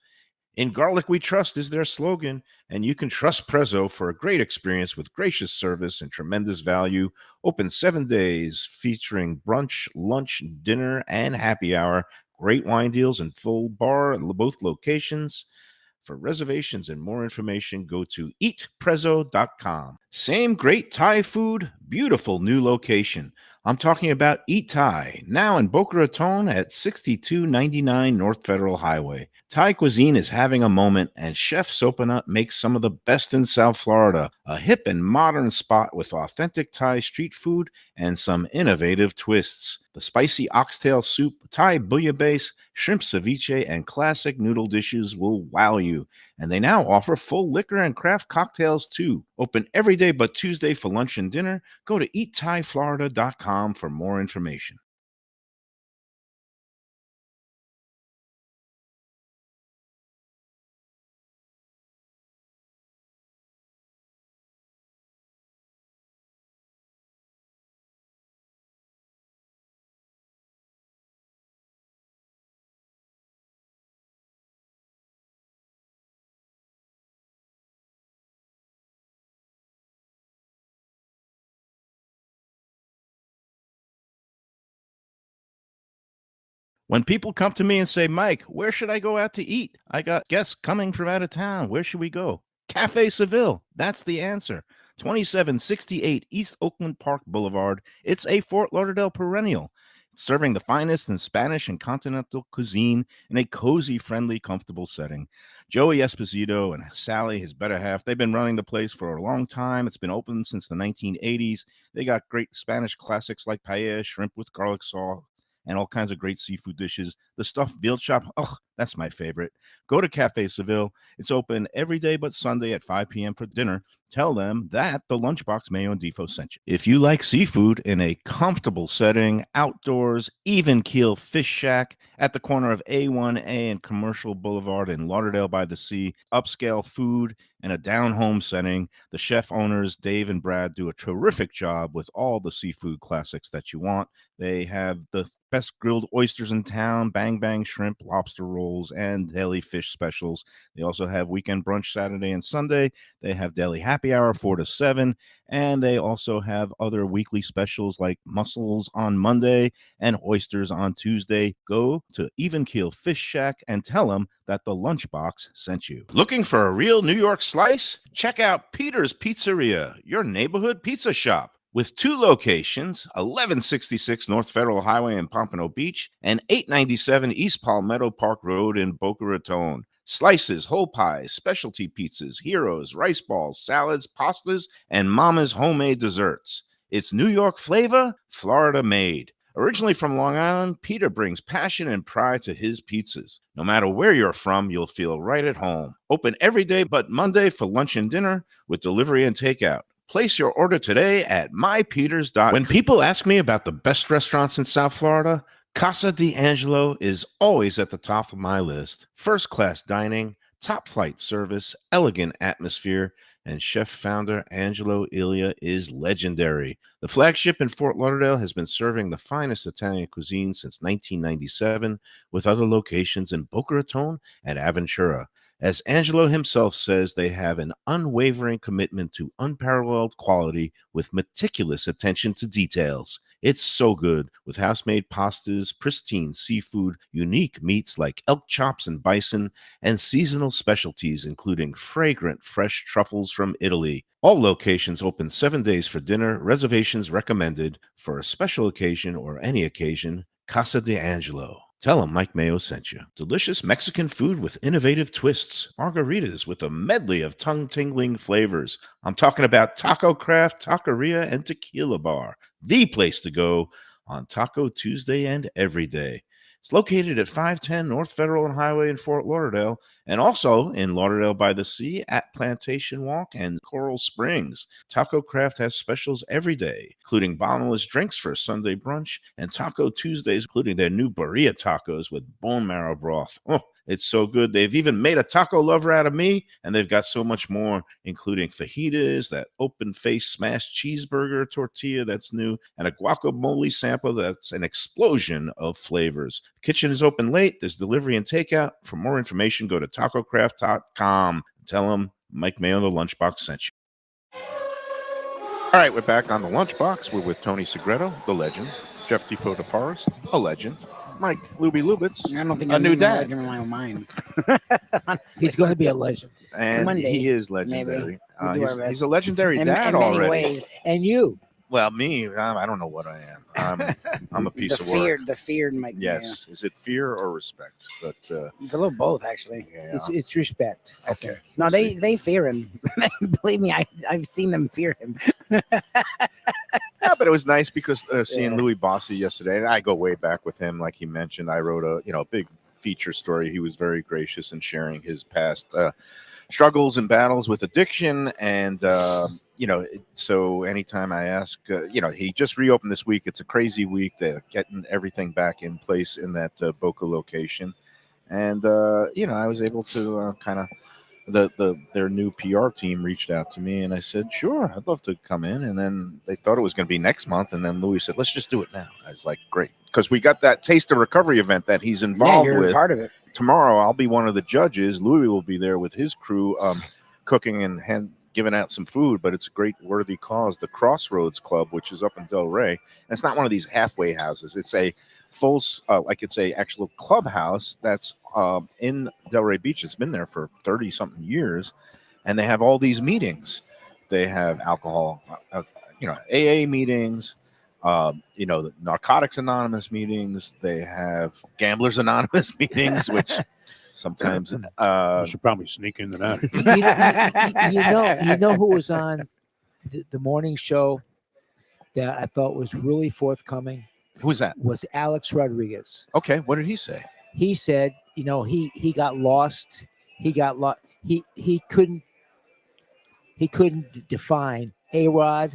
In Garlic We Trust is their slogan, and you can trust Prezzo for a great experience with gracious service and tremendous value. Open 7 days, featuring brunch, lunch, dinner, and happy hour. Great wine deals and full bar at both locations. For reservations and more information, go to eatprezzo.com. Same great Thai food, beautiful new location. I'm talking about Eat Thai, now in Boca Raton at 6299 North Federal Highway. Thai cuisine is having a moment, and Chef Sopanut makes some of the best in South Florida. A hip and modern spot with authentic Thai street food and some innovative twists. The spicy oxtail soup, Thai bouillabaisse, shrimp ceviche, and classic noodle dishes will wow you. And they now offer full liquor and craft cocktails too. Open every day but Tuesday for lunch and dinner. Go to eatthaiflorida.com for more information. When people come to me and say, Mike, where should I go out to eat? I got guests coming from out of town. Where should we go? Cafe Seville. That's the answer. 2768 East Oakland Park Boulevard. It's a Fort Lauderdale perennial, serving the finest in Spanish and continental cuisine in a cozy, friendly, comfortable setting. Joey Esposito and Sally, his better half, they've been running the place for a long time. It's been open since the 1980s. They got great Spanish classics like paella, shrimp with garlic sauce, and all kinds of great seafood dishes. The stuffed veal chop, oh, that's my favorite. Go to Cafe Seville. It's open every day but Sunday at 5 p.m. for dinner. Tell them that the Lunchbox Mayo and Defo sent you. If you like seafood in a comfortable setting, outdoors, even keel fish shack at the corner of A1A and Commercial Boulevard in Lauderdale by the Sea, upscale food in a down-home setting, the chef owners, Dave and Brad, do a terrific job with all the seafood classics that you want. They have the best grilled oysters in town, bang bang shrimp, lobster rolls, and deli fish specials. They also have weekend brunch Saturday and Sunday. They have deli happy hour 4 to 7, and they also have other weekly specials like mussels on Monday and oysters on Tuesday. Go to Even Keel Fish Shack and tell them that the Lunchbox sent you. Looking for a real New York slice? Check out Peter's Pizzeria, your neighborhood pizza shop. With 2 locations, 1166 North Federal Highway in Pompano Beach and 897 East Palmetto Park Road in Boca Raton. Slices, whole pies, specialty pizzas, heroes, rice balls, salads, pastas, and Mama's homemade desserts. It's New York flavor, Florida made. Originally from Long Island, Peter brings passion and pride to his pizzas. No matter where you're from, you'll feel right at home. Open every day but Monday for lunch and dinner with delivery and takeout. Place your order today at mypeters.com. When people ask me about the best restaurants in South Florida, Casa D'Angelo is always at the top of my list. First-class dining, top-flight service, elegant atmosphere, and chef-founder Angelo Ilia is legendary. The flagship in Fort Lauderdale has been serving the finest Italian cuisine since 1997, with other locations in Boca Raton and Aventura. As Angelo himself says, they have an unwavering commitment to unparalleled quality with meticulous attention to details. It's so good with house-made pastas, pristine seafood, unique meats like elk chops and bison, and seasonal specialties including fragrant fresh truffles from Italy. All locations open 7 days for dinner. Reservations recommended for a special occasion or any occasion. Casa de Angelo. Tell them Mike Mayo sent you. Delicious Mexican food with innovative twists. Margaritas with a medley of tongue-tingling flavors. I'm talking about Taco Craft, Taqueria, and Tequila Bar. The place to go on Taco Tuesday and every day. It's located at 510 North Federal and Highway in Fort Lauderdale, and also in Lauderdale by the Sea at Plantation Walk and Coral Springs. Taco Craft has specials every day, including bottomless drinks for Sunday brunch and Taco Tuesdays, including their new birria tacos with bone marrow broth. Oh, it's so good. They've even made a taco lover out of me, and they've got so much more, including fajitas, that open-faced smashed cheeseburger tortilla that's new, and a guacamole sample that's an explosion of flavors. The kitchen is open late. There's delivery and takeout. For more information, go to tacocraft.com. Tell them Mike Mayo, the Lunchbox, sent you. All right, we're back on the Lunchbox. We're with Tony Segreto, the legend, Jeff Defo DeForest, a legend, Mike Lubie Lubitz, I don't think a I'm new even dad. in my own mind. He's going to be a legend. And Monday, he is legendary. We'll do our best. He's a legendary In dad many already. ways. And you. Well, me, I don't know what I am. I'm a piece of work. The feared Mike. Yes. Is it fear or respect? But It's a little both, actually. yeah. It's respect. Okay. No, We'll see. they fear him. Believe me, I've seen them fear him. Yeah, but it was nice because seeing Yeah. Louis Bossi yesterday, and I go way back with him, like he mentioned. I wrote a big feature story. He was very gracious in sharing his past struggles and battles with addiction, and so anytime I ask, he just reopened this week. It's a crazy week. They're getting everything back in place in that Boca location, and I was able to kind of. Their new PR team reached out to me, and I said, "Sure, I'd love to come in." And then they thought it was going to be next month, and then Louis said, "Let's just do it now." I was like, "Great," because we got that Taste of Recovery event that he's Yeah, involved you're with part of it. tomorrow. I'll be one of the judges. Louis will be there with his crew, cooking and giving out some food. But it's a great worthy cause. The Crossroads Club, which is up in Delray, and it's not one of these halfway houses. It's a full, it's a actual clubhouse that's in Delray Beach. It's been there for 30 something years, and they have all these meetings. They have alcohol, AA meetings, the Narcotics Anonymous meetings. They have Gamblers Anonymous meetings, which sometimes I should probably sneak into that. You know who was on the morning show that I thought was really forthcoming who's that? was Alex Rodriguez. Okay, what did he say? He said, he got lost. He got lost. He couldn't define A-Rod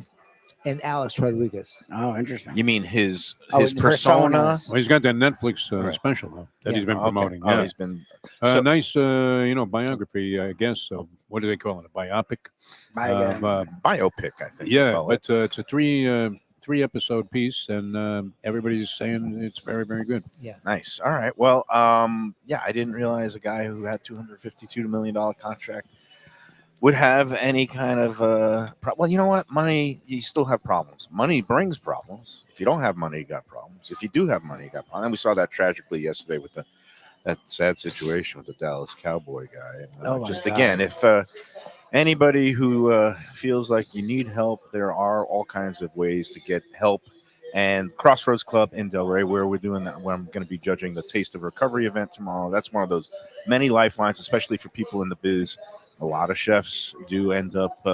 and Alex Rodriguez. Oh, interesting. You mean his the persona? personas. Well, he's got that Netflix Right. special though that Yeah. he's been Okay. promoting. Oh, Yeah. he's been so- Nice, biography, I guess. What do they call it? A biopic? biopic, I think. they Yeah, call it. but it's a three episode piece, and everybody's saying it's very, very good. Nice. All right. Well, I didn't realize a guy who had $252 million contract would have any kind of well, you know what? Money, you still have problems. Money brings problems. If you don't have money, you got problems. If you do have money, you got problems. And we saw that tragically yesterday with that sad situation with the Dallas Cowboy guy. And, Oh, my just God. again, if anybody who feels like you need help, there are all kinds of ways to get help. And Crossroads Club in Delray, where we're doing that, where I'm going to be judging the Taste of Recovery event tomorrow. That's one of those many lifelines, especially for people in the biz. A lot of chefs do end up,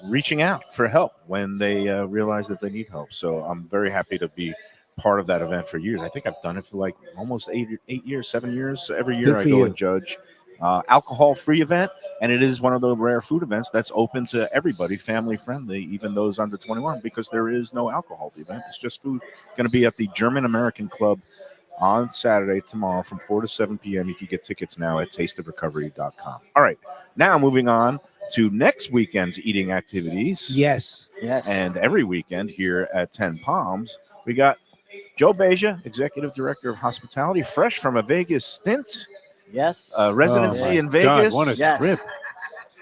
reaching out for help when they realize that they need help. So I'm very happy to be part of that event for years. I think I've done it for like almost 8 years, 7 years. So every year Good I for go you. and judge. Alcohol-free event, and it is one of the rare food events that's open to everybody, family-friendly, even those under 21, because there is no alcohol at the event. It's just food. Going to be at the German American Club on Saturday, tomorrow, from 4 to 7 p.m. You can get tickets now at tasteofrecovery.com. All right, now moving on to next weekend's eating activities. Yes. And every weekend here at 10 Palms, we got Joe Beja, Executive Director of Hospitality, fresh from a Vegas stint. Yes. Residency my in God, Vegas. what a Yes. trip.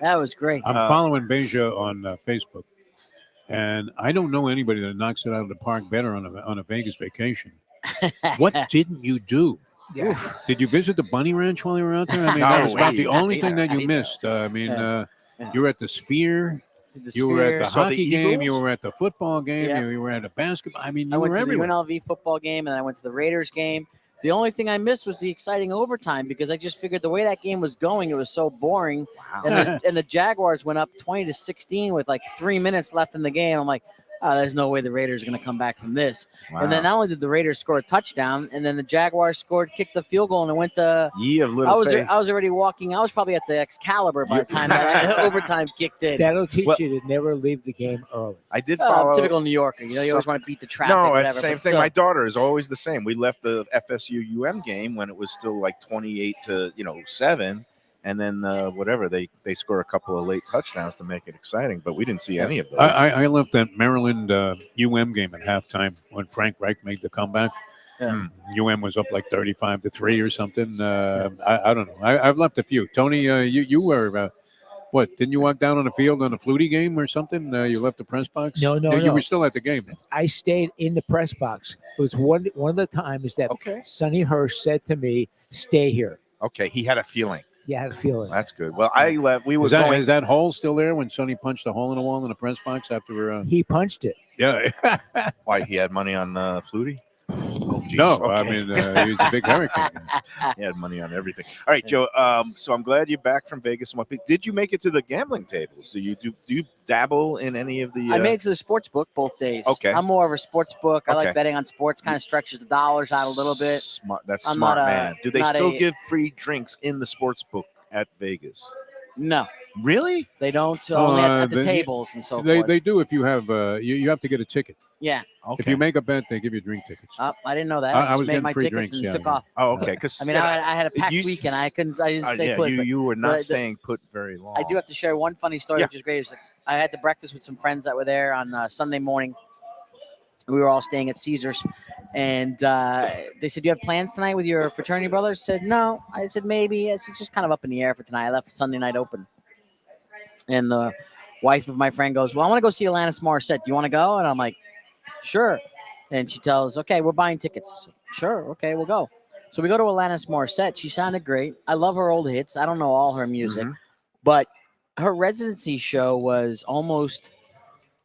That was great. I'm following Beja on Facebook, and I don't know anybody that knocks it out of the park better on a Vegas vacation. What didn't you do? Yeah. Did you visit the Bunny Ranch while you were out there? I mean, No, that was about we- the only I thing know, that you I know. missed. I mean, Yeah. you were at the Sphere. The You were at the Sphere. Saw the hockey game. You Eagles? were at the football game. Yeah. You were at a basketball. I mean, I you went were to everywhere. the UNLV football game, and I went to the Raiders game. The only thing I missed was the exciting overtime because I just figured the way that game was going, it was so boring. And the Jaguars went up 20-16 with like 3 minutes left in the game. I'm like, oh, there's no way the Raiders are going to come back from this. Wow. And then not only did the Raiders score a touchdown, and then the Jaguars kicked the field goal, and it went to. Ye of little faith. I was already walking. I was probably at the Excalibur by the time that overtime kicked in. That'll teach Well- you to never leave the game early. I did follow. Typical New Yorker. You know, you always want to beat the traffic. No, whatever, it's the same but thing. still. My daughter is always the same. We left the FSU UM game when it was still like 28 to 7, and then whatever they score a couple of late touchdowns to make it exciting. But we didn't see any of those. I left that Maryland UM game at halftime when Frank Reich made the comeback. Yeah. UM was up like 35-3 or something. I don't know. I've left a few. Tony, you were what? Didn't you walk down on the field on a Flutie game or something? You left the press box. No, You no. were still at the game. I stayed in the press box. It was one of the times that Okay. Sonny Hirsch said to me, "Stay here." Okay, he had a feeling. You had a feeling. That's good. Well, I left. We were Is that, going. is that hole still there when Sonny punched a hole in the wall in the press box after we're? He punched it. Yeah. Why he had money on Flutie? Oh, geez. No, Okay. I mean he was a big hurricane. He had money on everything. All right, Joe. So I'm glad you're back from Vegas. Did you make it to the gambling tables? Do you dabble in any of the? I made it to the sports book both days. Okay. I'm more of a sports book. I Okay. like betting on sports, kind of stretches the dollars out a little bit. Smart. That's I'm smart, not a- man. Do they not still a- give free drinks in the sports book at Vegas? No, Really? they don't. Only at the they- tables and so They forth. they do if you have you have to get a ticket. Yeah. Okay. If you make a bet, they give you drink tickets. I didn't know that. I I, just was made getting my free tickets drinks, and yeah, took yeah. off. Oh, okay. Because I mean, I had a packed You- weekend. I didn't stay put. but you were not the- staying put very long. I do have to share one funny story, Yeah. which is great. It's like, I had the breakfast with some friends that were there on Sunday morning. We were all staying at Caesars, and they said, "Do you have plans tonight with your fraternity brothers?" I said, "No." I said, "Maybe." It's just kind of up in the air for tonight. I left Sunday night open, and the wife of my friend goes, "Well, I want to go see Alanis Morissette. Do you want to go?" And I'm like, "Sure." And she tells, "Okay, we're buying tickets." I said, "Sure, okay, we'll go." So we go to Alanis Morissette. She sounded great. I love her old hits. I don't know all her music, but her residency show was almost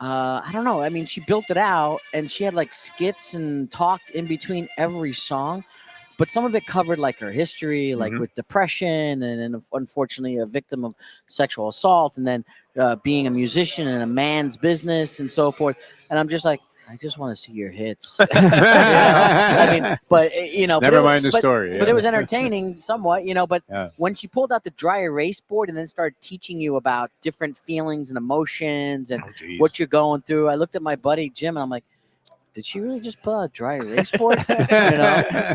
I don't know. I mean, she built it out and she had like skits and talked in between every song, but some of it covered like her history, like with depression and unfortunately a victim of sexual assault, and then being a musician in a man's business and so forth. And I'm just like, I just want to see your hits. You know? I mean, but Never mind the story. But yeah. it was entertaining somewhat, But Yeah. when she pulled out the dry erase board and then started teaching you about different feelings and emotions and Oh, geez. what you're going through, I looked at my buddy Jim and I'm like, did she really just pull out a dry erase board?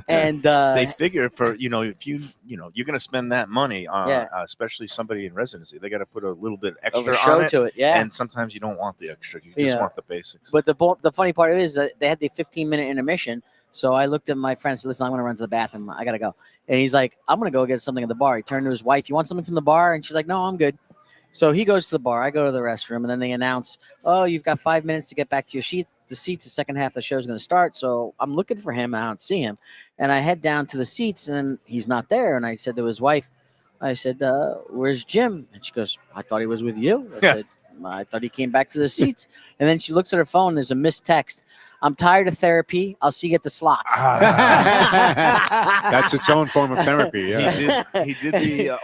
And They figure for if you're going to spend that money on Yeah. especially somebody in residency, they got to put a little bit of a extra show on it. to it, yeah. And sometimes you don't want the extra; you just Yeah. want the basics. But the funny part is that they had the 15-minute intermission. So I looked at my friend and said, "Listen, I'm going to run to the bathroom. I got to go." And he's like, "I'm going to go get something at the bar." He turned to his wife, "You want something from the bar?" And she's like, "No, I'm good." So he goes to the bar. I go to the restroom. And then they announce, "Oh, you've got 5 minutes to get back to your seat. The seats, the second half of the show is going to start." So I'm looking for him. And I don't see him. And I head down to the seats and he's not there. And I said to his wife, I said, "Where's Jim?" And she goes, "I thought he was with you." I said, "I thought he came back to the seats." And then she looks at her phone. There's a missed text. "I'm tired of therapy. I'll see you at the slots." That's its own form of therapy. Yeah. He did the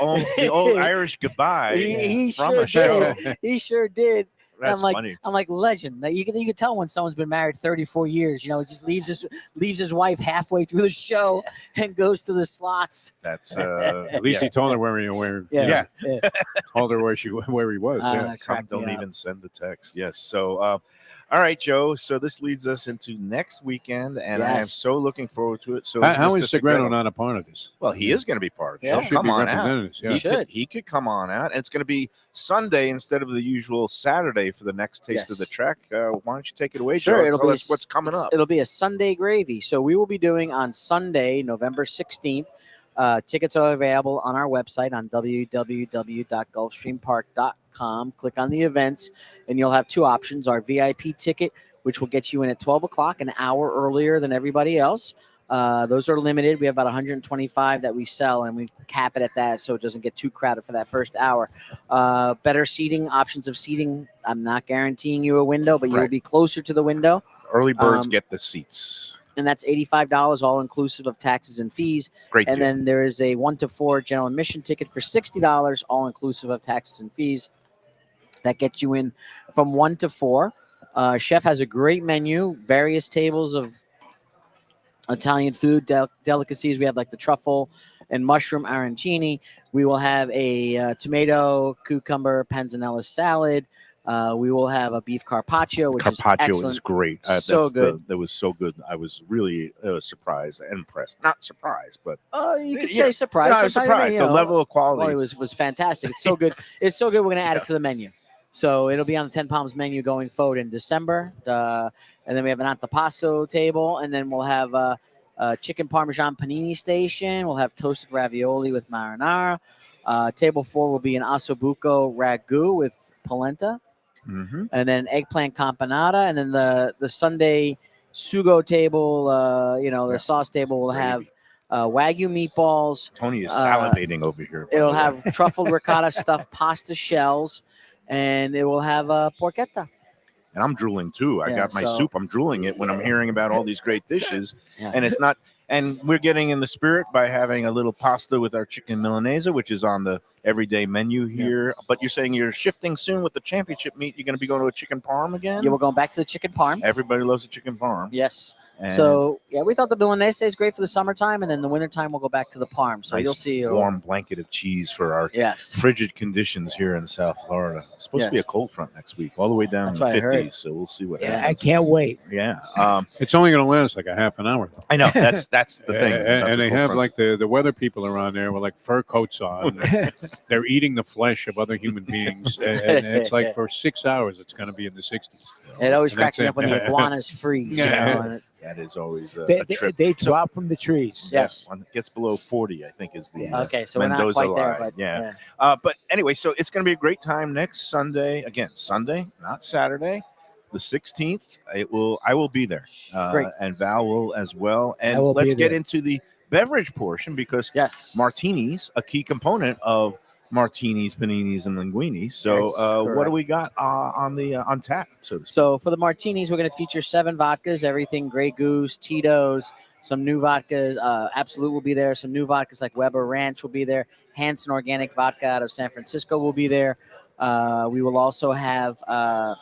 old Irish goodbye He from sure a show. did. He sure did. And That's funny. I'm like legend. Now, you can tell when someone's been married 34 years. He just leaves his wife halfway through the show and goes to the slots. That's At least he told her where he told her where he was. yeah. That Some cracked me don't up. even send the text. Yes. So, all right, Joe. So this leads us into next weekend, and I am Yes. so looking forward to it. So How Mr. is Segredo not a part of this? Well, he is going to be part of it. Yeah. He'll Should come be on out. represented. Yeah. He should. He could come on out, and it's going to be Sunday instead of the usual Saturday for the next taste of Yes. the trek. Why don't you take it away, Sure, Joe? it'll Tell be us what's coming up. It'll be a Sunday gravy. So we will be doing on Sunday, November 16th, Tickets are available on our website on www.gulfstreampark.com. Click on the events, and you'll have two options. Our VIP ticket, which will get you in at 12 o'clock, an hour earlier than everybody else. Those are limited. We have about 125 that we sell, and we cap it at that so it doesn't get too crowded for that first hour. Better seating, options of seating. I'm not guaranteeing you a window, but you will Right. be closer to the window. Early birds get the seats. And that's $85, all inclusive of taxes and fees. Great And deal. then there is a 1 to 4 general admission ticket for $60, all inclusive of taxes and fees. That gets you in from 1 to 4. Chef has a great menu, various tables of Italian food delicacies. We have like the truffle and mushroom arancini. We will have a tomato, cucumber, panzanella salad. We will have a beef carpaccio, which is Carpaccio excellent. is great. So good. That was so good. I was really surprised and impressed. Not surprised, but You could Yeah. say surprised. I was Sometimes, surprised. you The know, level of quality. Well, it was fantastic. It's so good. It's so good. We're going to add it to the menu. So it'll be on the 10 Palms menu going forward in December. And then we have an antipasto table. And then we'll have a chicken parmesan panini station. We'll have toasted ravioli with marinara. Table 4 will be an ossobuco ragu with polenta. Mm-hmm. And then eggplant campanata. And then the Sunday sugo table, the sauce table will have Wagyu meatballs. Tony is salivating over here. by It'll the way. have truffle ricotta stuffed pasta shells, and it will have porchetta. And I'm drooling too. I Yeah, got my so- soup. I'm drooling it when I'm hearing about all these great dishes. Yeah. And it's not. And we're getting in the spirit by having a little pasta with our chicken milanese, which is on the everyday menu here. But you're saying you're shifting soon with the championship meet. You're going to be going to a chicken parm again. Yeah, we're going back to the chicken parm. Everybody loves a chicken parm. Yes. And So yeah, we thought the milanese is great for the summertime, and then the wintertime we'll go back to the parm. So nice you'll see. warm blanket of cheese for our Yes. frigid conditions here in South Florida. It's supposed to be a Yes. cold front next week, all the way down That's in the what I heard. 50s. So we'll see what Yeah, I happens. can't wait. Yeah. It's only going to last like a half an hour. I know that's the thing. about And the they cold have fronts. like the weather people around there with like fur coats on. They're eating the flesh of other human beings. And it's like for 6 hours, it's going to be in the 60s. It always And cracks that's me it. up when the iguanas freeze. Yeah. and that is always They, a trip. they drop from the trees. Yes. When it gets below 40, I think is the Okay, so we're not Mendoza quite there, line. but Yeah. But anyway, so it's going to be a great time next Sunday. Again, Sunday, not Saturday, the 16th. I will be there. Great. And Val will as well. And will let's be get there. into the beverage portion because Yes. martinis, a key component of martinis, paninis, and linguinis. So, Yes, what do correct. we got on tap? So to speak? So for the martinis, we're going to feature 7 vodkas, everything Grey Goose, Tito's, some new vodkas. Absolute will be there. Some new vodkas like Weber Ranch will be there. Hanson Organic Vodka out of San Francisco will be there. We will also have a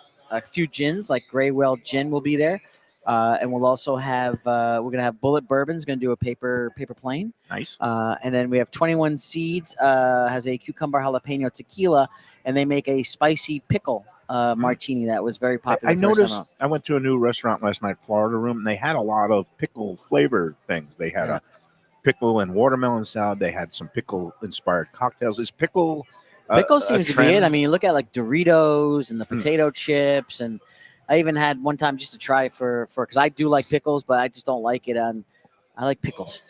few gins like Grey Well Gin will be there. And we'll also have we're going to have Bullet Bourbon's going to do a paper plane. Nice. And then we have 21 Seeds has a cucumber jalapeno tequila, and they make a spicy pickle martini that was very popular. I the first time noticed. out. I went to a new restaurant last night, Florida Room, and they had a lot of pickle flavored things. They had a pickle and watermelon salad. They had some pickle inspired cocktails. Is pickle? Pickle a seems to be it. trend? I mean, you look at like Doritos and the potato chips, and I even had one time just to try it for because I do like pickles, but I just don't like it on. I like pickles.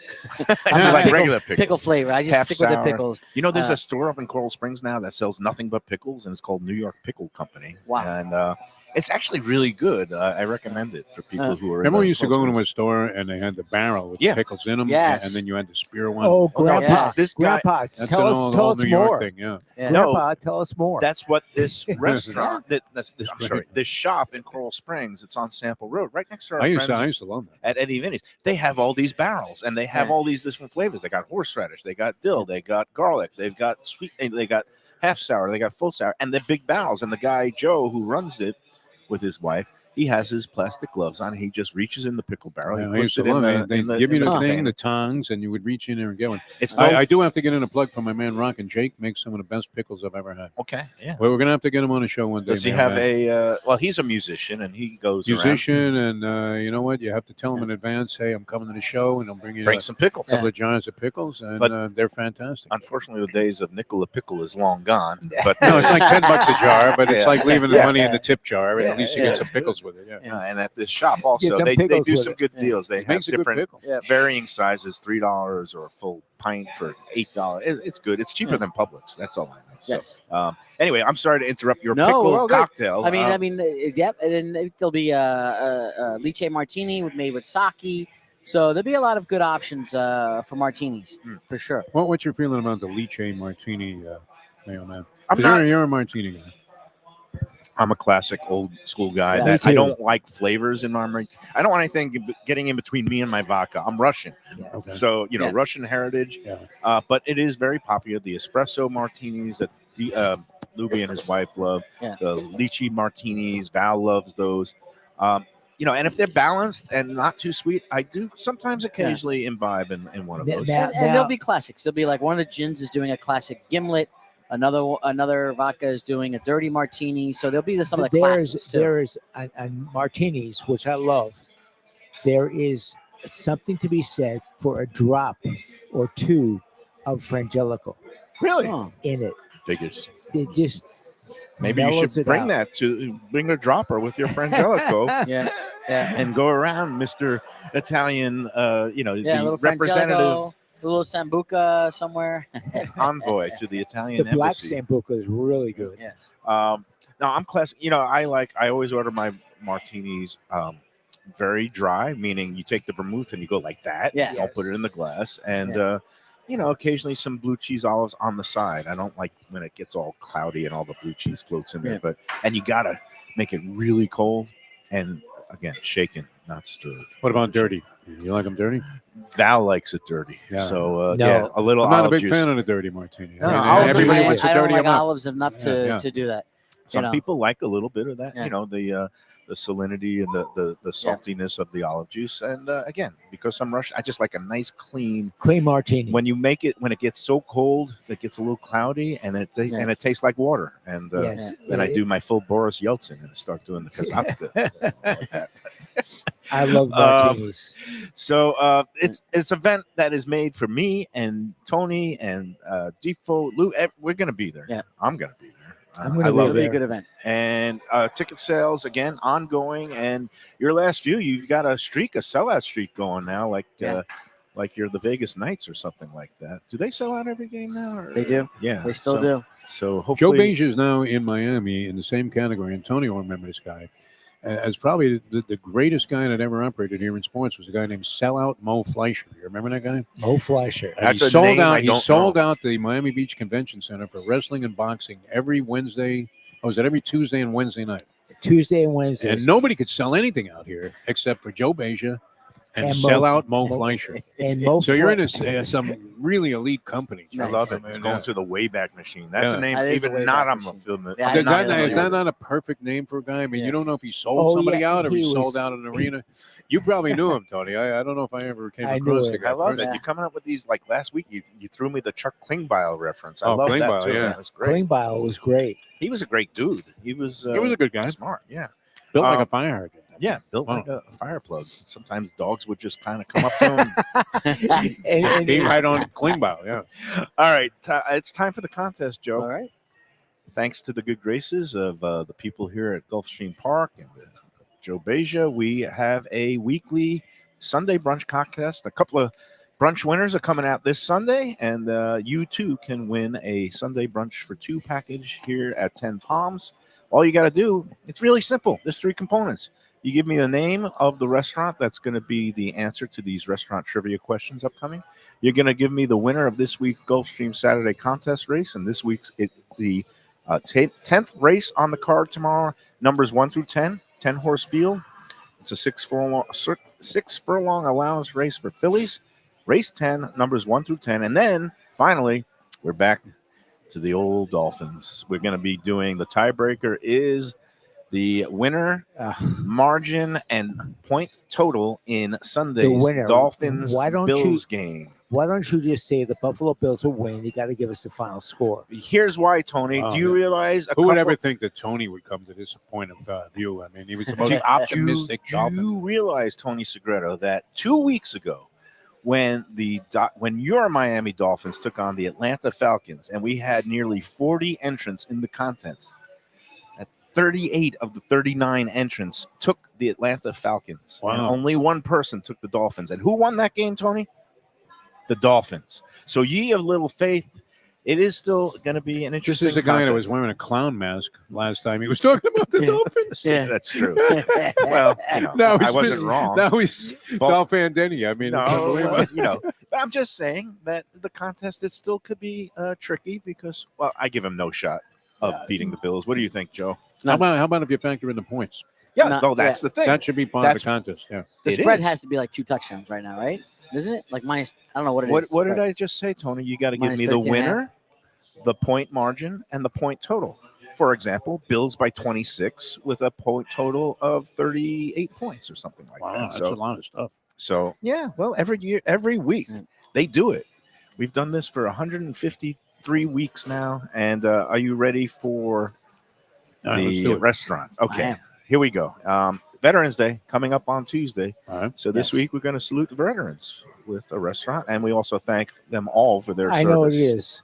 I'm I not like pickle- regular pickles. pickle flavor. I just Half stick with the sour. pickles. You know, there's Uh, a store up in Coral Springs now that sells nothing but pickles, and it's called New York Pickle Company. Wow. And it's actually really good. I recommend it for people who are. Remember in we the used to Coral go into Springs. a store and they had the barrel with Yeah. the pickles in them, Yes. and then you had the spear one. Oh, Grandpa, yes. This guy- Grandpa, That's tell an us, old, tell old us New York more. thing, yeah. Yeah. No. Grandpa, tell us more. That's what this restaurant, this shop in Coral Springs, it's on Sample Road, right next to our I used friends to love that. at Eddie Vinny's. They have all these barrels, and they have Yeah. all these different flavors. They got horseradish, they got dill, they got garlic, they've got sweet, they got half sour, they got full sour, and the big barrels. And the guy Joe who runs it with his wife, he has his plastic gloves on. He just reaches in the pickle barrel. Yeah, he I puts used to it in love the, it. They in the- give you in the the thing, container. the tongs, and you would reach in there and get one. It's no, I do have to get in a plug for my man Rock and Jake. Makes some of the best pickles I've ever had. okay. Yeah. Well, we're gonna have to get him on a show one day. Does he man, have man. a? Well, he's a musician, and he goes around. musician? And you know what? You have to tell him in advance. Hey, I'm coming to the show, and I'll bring you Bring a some pickles. couple of jars of pickles, and But- they're fantastic. Unfortunately, the days of nickel a pickle is long gone. But No, it's like $10 a jar, but it's Yeah. like leaving the Yeah. money in the tip jar. Yeah. At least you Yeah. get some pickles with it. Yeah. And at this shop also, some they pickles do with some it. good Yeah. deals. They It have makes a good different pickle. Yeah. varying sizes, $3 or a full pint for $8. It's good. It's cheaper Yeah. than Publix. That's all I know. Yes. So, anyway, I'm sorry to interrupt your No, we're pickle all good. cocktail. I mean, yep. And then there'll be a lychee martini made with sake. So there'll be a lot of good options for martinis for sure. What's your feeling about the lychee martini, Mayo Man? I'm 'Cause not. You're a martini guy. I'm a classic old school guy. Yeah. Me That I too. don't like flavors in my martini. I don't want anything getting in between me and my vodka. I'm Russian, Okay. so Yeah. Russian heritage. Yeah. But it is very popular. The espresso martinis that Lubie and his wife love. Yeah. The lychee martinis. Val loves those. And if they're balanced and not too sweet, I do sometimes occasionally imbibe in one of those. Now- And there'll be classics. There'll be like one of the gins is doing a classic gimlet. Another vodka is doing a dirty martini. So there'll be some of the classics too. There is and martinis, which I love. There is something to be said for a drop or two of Frangelico Really? Oh. in it. Figures. It just Maybe you mellows should it bring out. that to bring a dropper with your friend Jellico. Yeah. Yeah. And go around, Mr. Italian, Yeah, a the little representative Frangelico, a little Sambuca somewhere. envoy to the Italian The black embassy. Sambuca is really good. Yes. No, I'm classic. I always order my martinis very dry, meaning you take the vermouth and you go like that. Yeah. Don't put it in the glass. And, occasionally some blue cheese olives on the side. I don't like when it gets all cloudy and all the blue cheese floats in there. Yeah. And you got to make it really cold and, again, shaken, not stirred. What about dirty? You like them dirty? Val likes it dirty. Yeah. So, No. a little I'm not a olive big juice. fan of the dirty martini. No, I mean, olive everybody juice- wants I to don't dirty like them up. olives enough Yeah. to do that. Some know. people like a little bit of that, Yeah. the salinity and the saltiness of the olive juice. And again, because I'm Russian, I just like a nice clean. Clean martini. When it gets so cold, it gets a little cloudy, and it tastes like water. And Yes. then I do my full Boris Yeltsin and start doing the Kazakhstan. I love martinis. So it's an event that is made for me and Tony and Defo. Lou, we're gonna be there. Yeah. I'm gonna be there. I'm gonna I be love It'll be it. a good event. And ticket sales again ongoing. And your last few, you've got a sellout streak going now, like you're the Vegas Knights or something like that. Do they sell out every game now? Or? They do. Yeah, They still so, do. So Joe hopefully, Beja is now in Miami in the same category. Antonio will remember this guy. As probably the greatest guy that ever operated here in sports was a guy named Sellout Mo Fleischer. You remember that guy? Mo Fleischer. And That's a name I he don't sold know. out the Miami Beach Convention Center for wrestling and boxing every Wednesday. Oh, was it every Tuesday and Wednesday night? Tuesday and Wednesday. And nobody could sell anything out here except for Joe Beja and And Sellout Mo Mo- Fleischer. And Mo So you're Fle- in some really elite companies. I love it. It's going to the Wayback Machine. That's Yeah. a name That is the even not Wayback on the Machine. film. Yeah, I Is did not that, know is that. that not a perfect name for a guy? I mean, Yeah. you don't know if he sold Oh, somebody yeah, out or he he sold was- out an arena. You probably knew him, Tony. I don't know if I ever came I knew across it. the guy. I love it. personally. You're coming up with these. Like last week, you threw me the Chuck Klingbeil reference. I Oh, love Klingbeil, that too. yeah. That was great. Klingbeil was great. He was a great dude. He was a good guy. smart. Yeah. Built like Um, a fire hydrant. Yeah, built Wow. like a fire plug. Sometimes dogs would just kind of come up to him. And He right on Klingbeil, yeah. All right, it's time for the contest, Joe. All right. Thanks to the good graces of the people here at Gulfstream Park and Joe Beja, we have a weekly Sunday brunch contest. A couple of brunch winners are coming out this Sunday, and you too can win a Sunday brunch for two package here at 10 Palms. All you got to do, it's really simple. There's three components. You give me the name of the restaurant that's going to be the answer to these restaurant trivia questions upcoming. You're going to give me the winner of this week's Gulfstream Saturday contest race, and this week's it's the 10th race on the card tomorrow. Numbers 1 through 10, 10-horse field. It's a 6 furlong allowance race for fillies. Race 10, numbers 1 through 10, and then finally we're back to the old Dolphins. We're going to be doing the tiebreaker is the winner margin and point total in Sunday's winner. Dolphins Why don't Bills game. Why don't you just say the Buffalo Bills will win? You got to give us the final score. Here's why, Tony. Oh, Do you man. realize Who would ever think that Tony would come to this point of view? I mean, he was the most optimistic do Dolphin. you realize, Tony Segreto, that 2 weeks ago, when your Miami Dolphins took on the Atlanta Falcons, and we had nearly 40 entrants in the contest, 38 of the 39 entrants took the Atlanta Falcons. And Wow. only one person took the Dolphins. And who won that game, Tony? The Dolphins. So ye of little faith, it is still going to be an This interesting is a guy that was contest. wearing a clown mask last time. He was talking about the Dolphins. Yeah. That's true. Well, Now I he's wasn't missing- wrong. Now he's But- Dolphin Denny. I mean, No, unbelievable. but I'm just saying that the contest it still could be tricky because, well, I give him no shot of beating the Bills. What do you think, Joe? How about if you factor in the points? Yeah, No, no, that's the thing. That should be part of the contest. Yeah. The It spread is. has to be like 2 touchdowns right now, right? Isn't it? Like minus, I don't know what it is. What did I just say, Tony? You got to give Minus me the 13 and a half. winner, the point margin, and the point total. For example, Bills by 26 with a point total of 38 points or something like Wow, that. that's a lot of stuff. So yeah, well, every week they do it. We've done this for 153 weeks now. And are you ready for All right, let's the do it. restaurant? I Okay, am. here we go. Veterans Day coming up on Tuesday. All right. So this Yes. week we're going to salute the veterans with a restaurant, and we also thank them all for their I service. know what it is.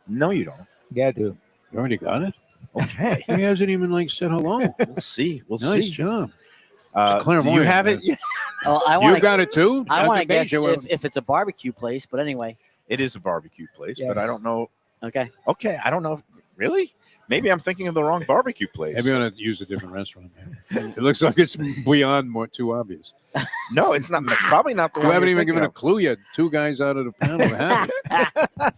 No, you don't. Yeah, I do. You already got it? Okay, He hasn't even said hello. we'll see. We'll Nice see. job. Do you clairvoyant, have man. it? Yeah. Oh, I You want got it too? I want to Dr. guess Beja will- if it's a barbecue place, but anyway. It is a barbecue place, but I Yes. don't know. Okay. Okay, I don't know. Really? Maybe I'm thinking of the wrong barbecue place. Maybe you want to use a different restaurant. Man. It looks like it's beyond too obvious. No, it's not. It's probably not the You one. haven't you're even given a thinking clue yet. 2 guys out of the panel have it. of.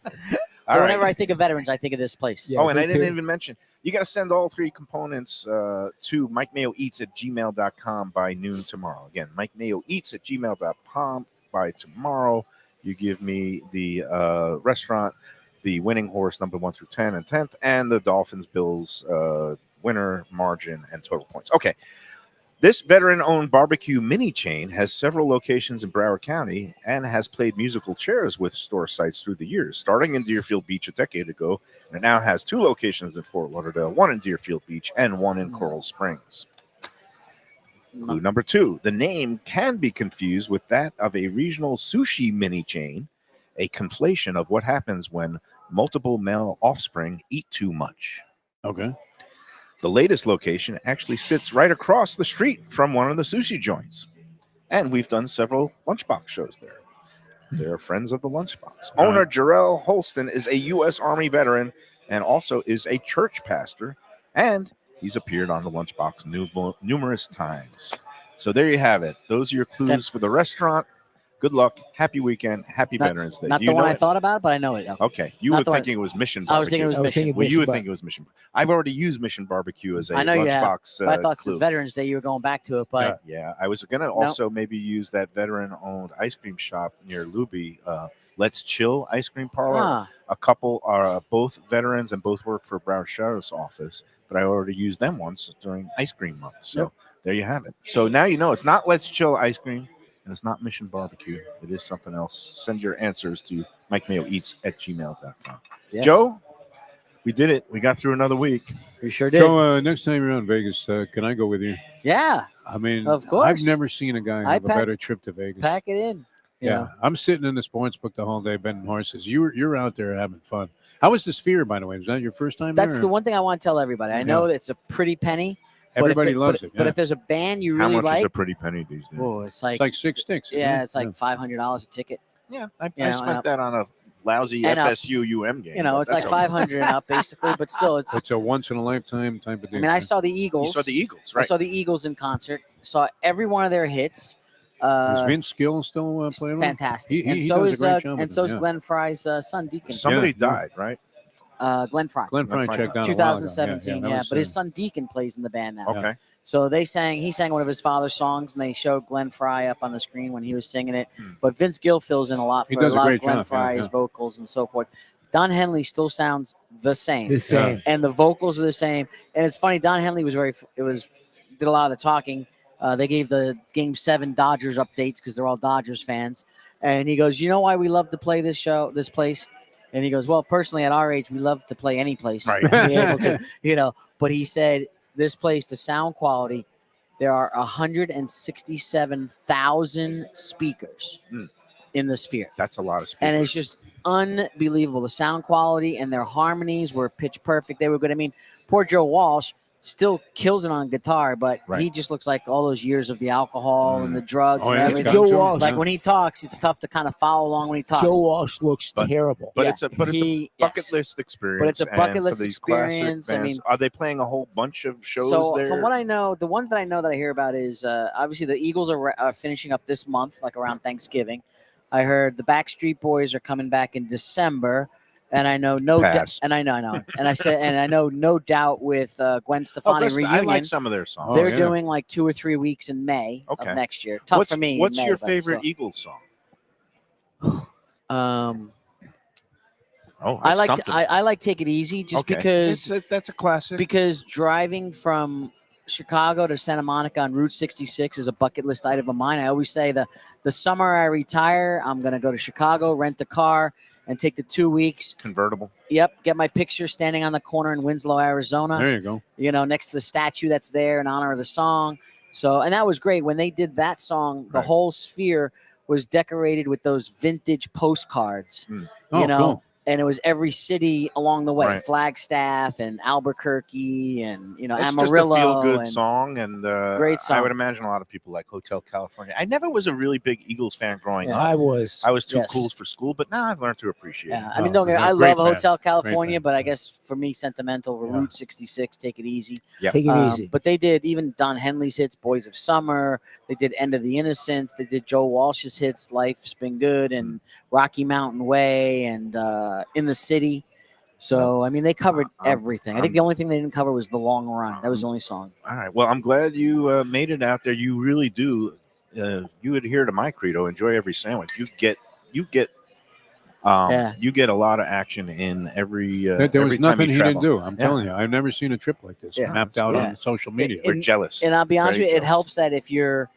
All But right. whenever I think of veterans, I think of this place. Yeah, Oh, and me I didn't too. even mention you got to send all 3 components to MikeMayoEats@gmail.com by noon tomorrow. Again, MikeMayoEats@gmail.com by tomorrow. You give me the restaurant, the winning horse number 1 through 10 and 10th, and the Dolphins Bills winner margin and total points. Okay. This veteran-owned barbecue mini chain has several locations in Broward County and has played musical chairs with store sites through the years, starting in Deerfield Beach a decade ago, and it now has 2 locations in Fort Lauderdale, 1 in Deerfield Beach and 1 in Coral Springs. Clue number 2, the name can be confused with that of a regional sushi mini chain, a conflation of what happens when multiple male offspring eat too much. Okay. The latest location actually sits right across the street from one of the sushi joints. And we've done several Lunchbox shows there. They're friends of the Lunchbox. Right. Owner Jarrell Holston is a U.S. Army veteran and also is a church pastor. And he's appeared on the Lunchbox numerous times. So there you have it. Those are your clues for the restaurant. Good luck. Happy weekend. Happy Veterans Day. Not Do the you one know I it? thought about, but I know it. Okay. You Not were the one- thinking it was Mission I was thinking it was Barbecue. I was Mission. thinking Well, you were Mission thinking it was Mission. I've already used Mission Barbecue as a I know you have, Lunchbox but I thought clue. since Veterans Day you were going back to it. But Yeah, I was going to also maybe use that veteran-owned ice cream shop near Lubie, Let's Chill Ice Cream Parlor. ah, A couple are both veterans and both work for Broward Sheriff's Office, but I already used them once during ice cream month. So there you have it. So now you know it's not Let's Chill Ice Cream, and it's not Mission Barbecue. It is something else. Send your answers to MikeMayoEats@gmail.com. yes. Joe, we did it. We got through another week. we sure did. So next time you're in Vegas, can I go with you? Yeah, I mean, Of course. I've never seen a guy I have a pack- better trip to Vegas. pack it in. You Yeah, know. I'm sitting in the sports book the whole day betting horses. You're out there having fun. How was the Sphere, by the way? Was that your first time That's there? the one thing I want to tell everybody. I know that it's a pretty penny. but if Everybody it- loves but, it. But yeah. if there's a band you How really much is like, a pretty penny these days? oh, it's like, It's like 6 sticks. isn't yeah, it? it's like $500 a ticket. Yeah, I You know, spent that on a lousy and, FSU UM game. You know, but it's like that's okay. 500 and up basically, but still, it's. It's a once in a lifetime type of I deal. mean, I right? saw the Eagles. You saw the Eagles, I right? saw the Eagles in concert. Saw every one of their hits. Is Vince Gill still playing? Fantastic, He and so does a is great job with and so them, is yeah. Glenn Fry's son Deacon. Somebody Yeah. died, right? Glenn Fry, Glenn Fry Fry checked died. out a while ago. 2017. that Yeah, was, but his son Deacon plays in the band now. Okay. So he sang one of his father's songs, and they showed Glenn Fry up on the screen when he was singing it. Hmm. But Vince Gill fills in a lot He for a does a lot great of Glenn job, yeah, Fry's yeah. vocals and so forth. Don Henley still sounds the same, The same. and the vocals are the same. And it's funny, Don Henley did a lot of the talking. They gave the Game 7 Dodgers updates because they're all Dodgers fans. And he goes, you know why we love to play this place? And he goes, well, personally, at our age, we love to play any place. Right. To be able to, But he said, this place, the sound quality, there are 167,000 speakers Mm. in the Sphere. That's a lot of speakers. And it's just unbelievable. The sound quality and their harmonies were pitch perfect. They were good. I mean, poor Joe Walsh still kills it on guitar, but Right. he just looks like all those years of the alcohol and the drugs Oh, and yeah, he's everything. got it too. Walsh. Like when he talks, it's tough to kind of follow along when he talks. Joe Walsh looks terrible. But Yeah, it's a bucket yes. list experience. But it's a and bucket for list these classic experience. I bands, mean, are they playing a whole bunch of shows so there? from what I know, the ones that I know that I hear about is obviously the Eagles are finishing up this month, like around Thanksgiving. I heard the Backstreet Boys are coming back in December. And I know Pass. and I know, and I know No Doubt with Gwen Stefani I reunion. like some of their songs. They're yeah. doing like 2 or 3 weeks in May Okay. of next year. Tough What's, for me. in What's May, your but favorite still. Eagles song? I like stumped him. I like Take It Easy just Okay. because That's a classic. because driving from Chicago to Santa Monica on Route 66 is a bucket list item of mine. I always say the summer I retire, I'm gonna go to Chicago, rent a car, and take the 2 weeks. Convertible. Yep, get my picture standing on the corner in Winslow, Arizona. There you go. You know, next to the statue that's there in honor of the song. So, and that was great when they did that song. The Right. whole sphere was decorated with those vintage postcards. Oh, You know, cool. and it was every city along the way, Right. Flagstaff and Albuquerque and It's Amarillo. just a feel-good and song, and Great I would song. imagine a lot of people like Hotel California. I never was a really big Eagles fan growing Yeah. up. I was. I was too Yes. cool for school, but now I've learned to appreciate Yeah, it. I mean, Oh, don't get me. they're I great love band. Hotel California, band. but I guess for me, sentimental. Yeah. Route 66, Take It Easy. Take it easy. But they did even Don Henley's hits, Boys of Summer. They did End of the Innocents. They did Joe Walsh's hits, Life's Been Good, and Rocky Mountain Way, and In the City. So, I mean, they covered everything. I think the only thing they didn't cover was The Long Run. That was the only song. All right. Well, I'm glad you made it out there. You really do. You adhere to my credo. Enjoy every sandwich. You get Yeah. you get a lot of action in every. There every was time nothing you he travel. didn't do. I'm Yeah. telling you, I've never seen a trip like this Yeah, mapped that's out good. on social media. We're jealous. And I'll be honest Very with you, it jealous. helps that if you're,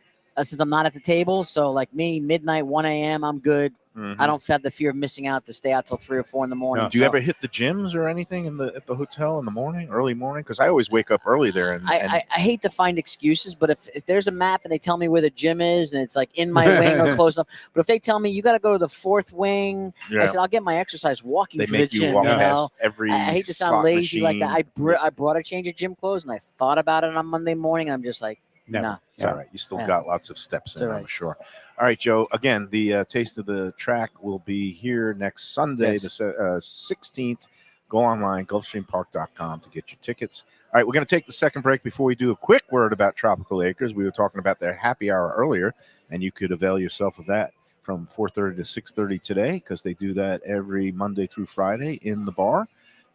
since I'm not at the table, so like me, midnight, 1 a.m., I'm good. Mhm. I don't have the fear of missing out to stay out till 3 or 4 in the morning. No. Do you So ever hit the gyms or anything at the hotel in the morning, early morning? Because I always wake up early there. And I hate to find excuses, but if there's a map and they tell me where the gym is and it's like in my wing or close up, but if they tell me you got to go to the 4th wing, yeah, I said I'll get my exercise walking they to make the you gym. walk You know, past every. I hate to sound slot lazy like machine. that. I brought a change of gym clothes and I thought about it on Monday morning and I'm just like, Never. nah. It's all right. You still Yeah. got lots of steps It's in, all I'm right. sure. All right, Joe. Again, the Taste of the Track will be here next Sunday, Yes. the 16th. Go online, Gulfstreampark.com to get your tickets. All right, we're going to take the second break before we do a quick word about Tropical Acres. We were talking about their happy hour earlier, and you could avail yourself of that from 4:30 to 6:30 today because they do that every Monday through Friday in the bar.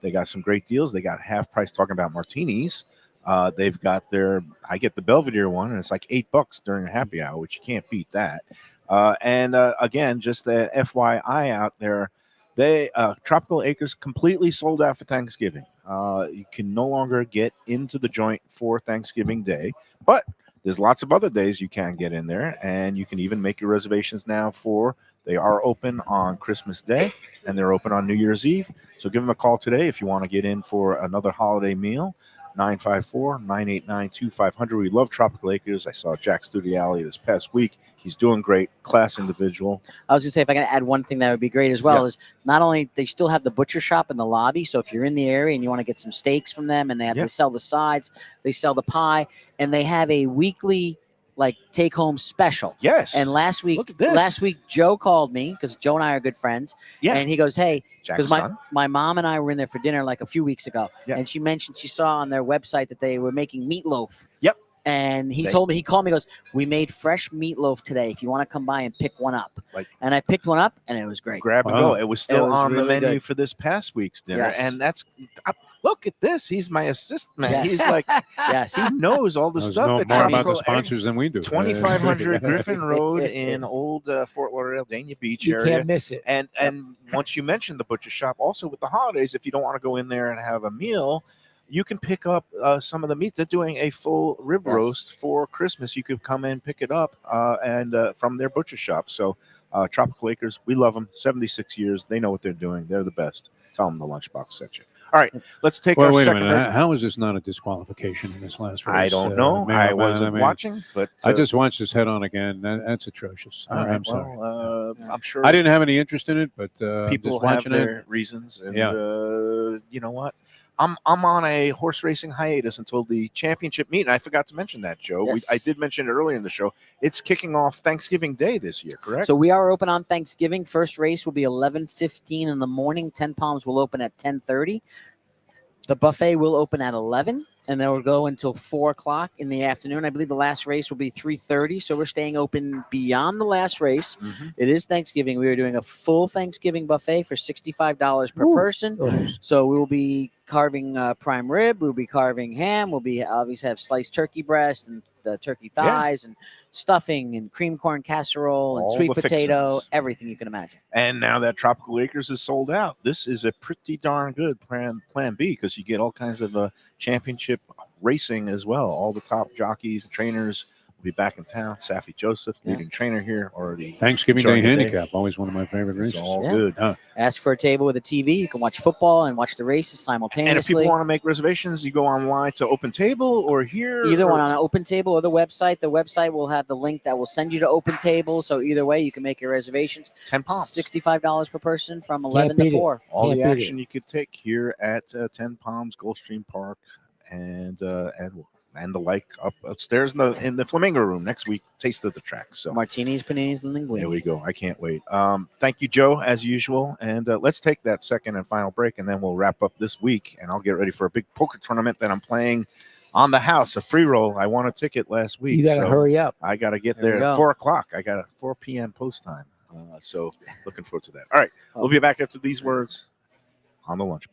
They got some great deals. They got half price talking about martinis. They've got I get the Belvedere one, and it's like $8 during the happy hour, which you can't beat that. Again, just a FYI out there, Tropical Acres completely sold out for Thanksgiving. You can no longer get into the joint for Thanksgiving Day, but there's lots of other days you can get in there, and you can even make your reservations now they are open on Christmas Day, and they're open on New Year's Eve. So give them a call today if you want to get in for another holiday meal. 954-989-2500. We love Tropical Acres. I saw Jack Studiali this past week. He's doing great. Class individual. I was gonna say if I can add one thing that would be great as well Yeah. is not only they still have the butcher shop in the lobby, so if you're in the area and you want to get some steaks from them, and they sell the sides, they sell the pie, and they have a weekly like take home special. Yes. And last Look at this. week Joe called me because Joe and I are good friends, Yeah. and he goes, "Hey," Jack's because son. my mom and I were in there for dinner like a few weeks ago, Yeah. and she mentioned she saw on their website that they were making meatloaf. Yep. And he They- called me, goes, "We made fresh meatloaf today. If you want to come by and pick one up." And I picked one up, and it was great. Grab and Wow. go. It was still It was on the really menu good. for this past week's dinner. Yes. And look at this. He's my assistant. Yes. He's like, Yes. he knows all the Knows stuff more at about Tropical the sponsors than we do. 2500 Griffin Road in old Fort Lauderdale, Dania Beach You area. can't miss it. And once you mentioned the butcher shop, also with the holidays, if you don't want to go in there and have a meal, you can pick up some of the meats. They're doing a full rib Yes. roast for Christmas. You could come in, pick it up, and from their butcher shop. So Tropical Acres, we love them. 76 years. They know what they're doing. They're the best. Tell them the Lunchbox sent you. All right, let's take Well, our wait a second minute. break. How is this not a disqualification in this last race? I don't know. Man, I man, wasn't mean, watching, but I just watched this head on again. That's atrocious. all right, I'm sorry. I'm sure I didn't have any interest in it, but people just have watching their it. reasons, and Yeah. you know what? I'm on a horse racing hiatus until the championship meet. And I forgot to mention that, Joe. Yes. I did mention it earlier in the show. It's kicking off Thanksgiving Day this year, correct? So we are open on Thanksgiving. First race will be 11:15 in the morning. 10 Palms will open at 10:30. The buffet will open at 11, and then we'll go until 4 o'clock in the afternoon. I believe the last race will be 3:30, so we're staying open beyond the last race. Mhm. It is Thanksgiving. We are doing a full Thanksgiving buffet for $65 per person. Oh, So we will be carving prime rib. We'll be carving ham. We'll be obviously have sliced turkey breast and turkey thighs and stuffing and cream corn casserole and All sweet the potato, fixins. everything you can imagine. And now that Tropical Acres is sold out, this is a pretty darn good plan B because you get all kinds of championship racing as well. All the top jockeys and trainers will be back in town. Safi Joseph, leading trainer here, already. Thanksgiving Day enjoying the day. handicap, always one of my favorite It's races. all Yeah. good. Ask for a table with a TV. You can watch football and watch the races And if people simultaneously. want to make reservations, you go online to Open Table or here. Either or- one on an Open Table or the website. The website will have the link that will send you to Open Table. So either way, you can make your reservations. 10 Palms. $65 per person from 11 beat to it. 4. All Can't the beat action you could take here at 10 Palms Gulfstream Park and the like upstairs in the Flamingo Room next week. Taste of the track. So Martinis, paninis, and linguine. there we go. I can't wait. Thank you, Joe, as usual. And let's take that second and final break, and then we'll wrap up this week. And I'll get ready for a big poker tournament that I'm playing on the house, a free roll. I won a ticket last week. you got to so hurry up. I got to get There we there at go. 4 o'clock. I got a 4 p.m. post time. So looking forward to that. All right. We'll be back after these words on the Lunchbox.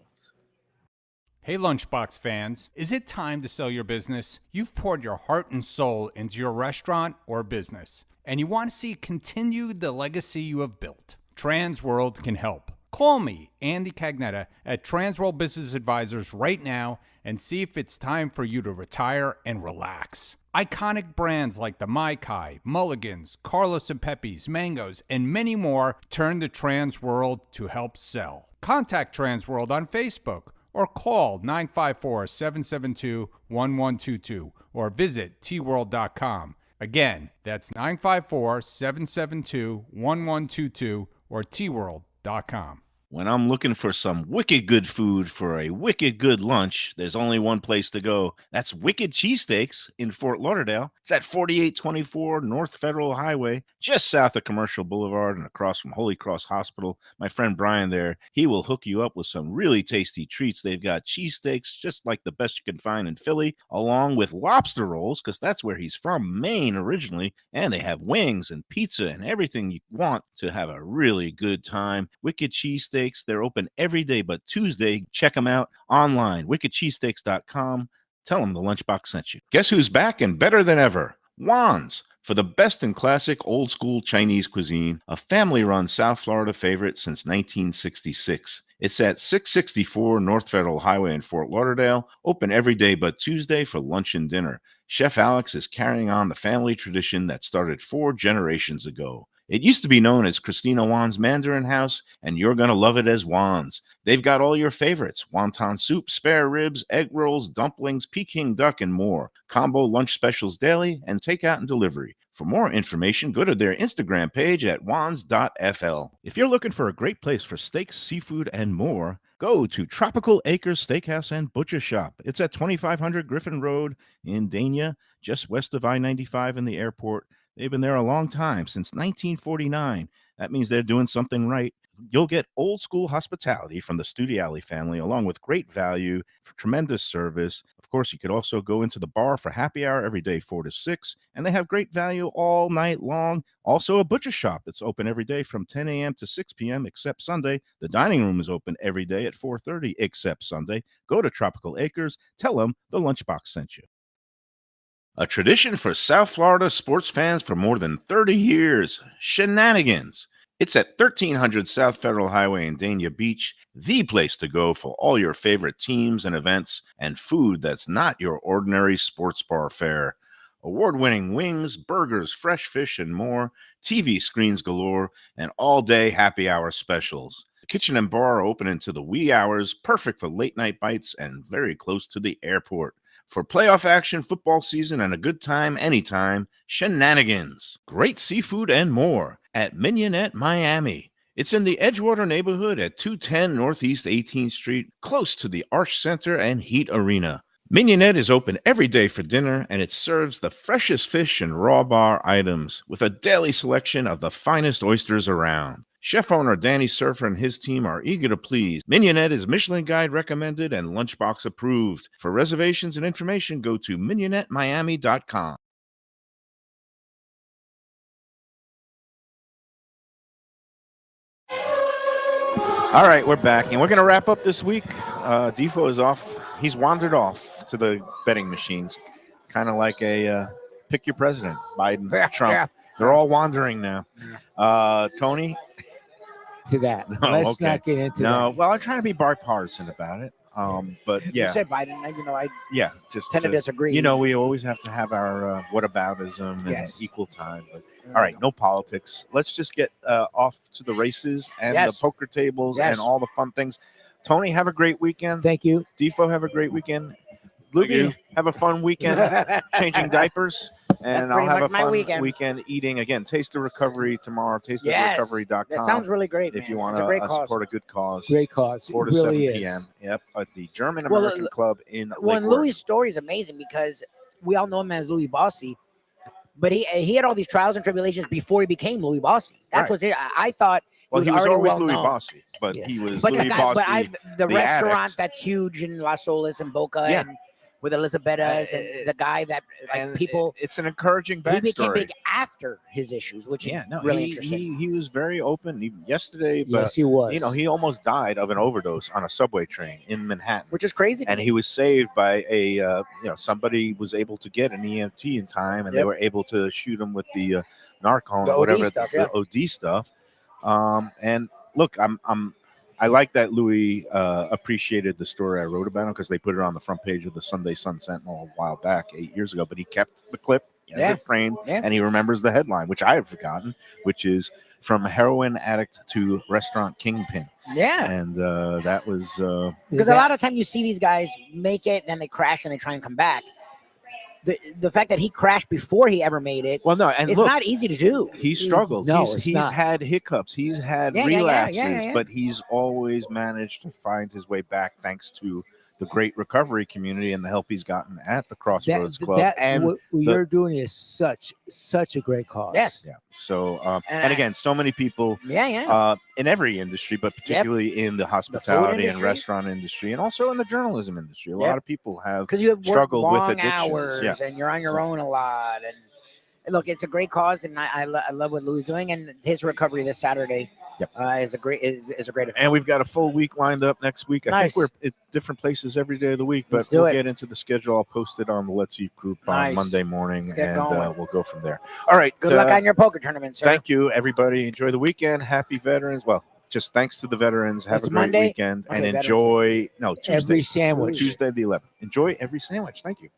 Hey Lunchbox fans, is it time to sell your business? You've poured your heart and soul into your restaurant or business, and you want to see continue the legacy you have built. Transworld can help. Call me, Andy Cagnetta, at Transworld Business Advisors right now and see if it's time for you to retire and relax. Iconic brands like the Mai Kai, Mulligans, Carlos and Pepe's, Mangoes, and many more turn to Transworld to help sell. Contact Transworld on Facebook or call 954-772-1122 or visit tworld.com. Again, that's 954-772-1122 or tworld.com. When I'm looking for some wicked good food for a wicked good lunch, there's only one place to go. That's Wicked Cheesesteaks in Fort Lauderdale. It's at 4824 North Federal Highway, just south of Commercial Boulevard and across from Holy Cross Hospital. My friend Brian there, he will hook you up with some really tasty treats. They've got cheesesteaks just like the best you can find in Philly, along with lobster rolls, because that's where he's from, Maine originally. And they have wings and pizza and everything you want to have a really good time. Wicked Cheesesteaks. They're open every day but Tuesday. Check them out online, wickedcheesesteaks.com. Tell them the Lunchbox sent you. Guess who's back and better than ever? Juan's. For the best in classic old school Chinese cuisine, a family-run South Florida favorite since 1966. It's at 664 North Federal Highway in Fort Lauderdale, open every day but Tuesday for lunch and dinner. Chef Alex is carrying on the family tradition that started 4 generations ago. It used to be known as Christina Juan's Mandarin House, and you're going to love it as Juan's. They've got all your favorites: wonton soup, spare ribs, egg rolls, dumplings, Peking duck, and more. Combo lunch specials daily and takeout and delivery. For more information, go to their Instagram page at wans.fl. If you're looking for a great place for steaks, seafood, and more, go to Tropical Acres Steakhouse and Butcher Shop. It's at 2500 Griffin Road in Dania, just west of I-95 in the airport. They've been there a long time, since 1949. That means they're doing something right. You'll get old school hospitality from the Studiali family, along with great value, for tremendous service. Of course, you could also go into the bar for happy hour every day, 4 to 6, and they have great value all night long. Also, a butcher shop that's open every day from 10 a.m. to 6 p.m. except Sunday. The dining room is open every day at 4:30 except Sunday. Go to Tropical Acres. Tell them the Lunchbox sent you. A tradition for South Florida sports fans for more than 30 years, Shenanigans. It's at 1300 South Federal Highway in Dania Beach, the place to go for all your favorite teams and events and food that's not your ordinary sports bar fare. Award-winning wings, burgers, fresh fish, and more, TV screens galore, and all-day happy hour specials. The kitchen and bar are open into the wee hours, perfect for late-night bites and very close to the airport. For playoff action, football season, and a good time anytime, Shenanigans. Great seafood and more at Mignonette Miami. It's in the Edgewater neighborhood at 210 Northeast 18th Street, close to the Arch Center and Heat Arena. Mignonette is open every day for dinner, and it serves the freshest fish and raw bar items with a daily selection of the finest oysters around. Chef owner Danny Surfer and his team are eager to please. Mignonette is Michelin Guide recommended and Lunchbox approved. For reservations and information, go to mignonnettemiami.com. All right, we're back, and we're going to wrap up this week. Defo is off. He's wandered off to the betting machines, kind of like a pick your president, Biden, Trump. Yeah. They're all wandering now. Tony? To that. No, Let's okay. not get into No, that. well, I'm trying to be bipartisan about it. But You yeah, said Biden, even though I yeah, just tend to disagree. You know, we always have to have our whataboutism and Yes. equal time. But all right, no politics. Let's just get off to the races and Yes. the poker tables Yes. and all the fun things. Tony, have a great weekend. Thank you. Defo, have a great weekend. Thank you. Lubie, have a fun weekend changing diapers. And I'll pretty have a much my fun weekend eating. Again, Taste of Recovery tomorrow, Yes. tasteofrecovery.com. That sounds really great, if man. you want It's a great to cause. support a good cause. Great cause. 4 to it really 7 p.m. is. Yep, at the German Well, American Club in Well, Lake and Louis' story is amazing because we all know him as Louis Bossy, but he had all these trials and tribulations before he became Louis Bossy. That's Right. what's it. I thought Well, he was already always well Louis known. Bossy, but Yes. he was But Louis Bossy. the the restaurant addict. that's huge in Las Olas and Boca Yeah. and with Elisabetta's and the guy that and people it's an encouraging he became backstory. big after his issues, which Yeah, no, is really he, interesting. he was very open even yesterday, but Yes, he was. you know, he almost died of an overdose on a subway train in Manhattan. Which is crazy. And he was saved by somebody was able to get an EMT in time, and they Yep. were able to shoot him with the Narcon, The OD whatever stuff, the yeah. OD stuff. And look, I like that Louis appreciated the story I wrote about him because they put it on the front page of the Sunday Sun Sentinel a while back, 8 years ago. But he kept the clip as Yeah. it framed, Yeah. and he remembers the headline, which I had forgotten, which is "From Heroin Addict to Restaurant Kingpin." Yeah. And that was Because a lot of time you see these guys make it, then they crash and they try and come back. The fact that he crashed before he ever made it, well, no, and it's look, not easy to do. he struggled. No, he's it's not. had hiccups. He's had Yeah, yeah, yeah, relapses, yeah, yeah. but he's always managed to find his way back thanks to the great recovery community and the help he's gotten at the Crossroads Club. And what you're doing is such a great cause. Yes. yeah, so And and again, so many people Yeah, yeah. in every industry, but particularly in the hospitality and industry. restaurant industry, and also in the journalism industry. A Yep. lot of people have Because you have worked struggled with long addictions. hours Yeah. and you're on your So- own a lot. And look, it's a great cause, and I love what Louis is doing. And his recovery this Saturday Yep. is a great event. And we've got a full week lined up next week. I Nice. think we're at different places every day of the week, but Let's do we'll it. get into the schedule. I'll post it on the Let's Eat group on Nice. Monday morning, Get and going. we'll go from there. All right. Good luck on your poker tournament, sir. Thank you, everybody. Enjoy the weekend. Happy Veterans. Well, just thanks to the veterans. Have It's a great Monday? weekend Okay, and Veterans. enjoy. No, Tuesday. Every sandwich. Tuesday the 11th. Enjoy every sandwich. Thank you.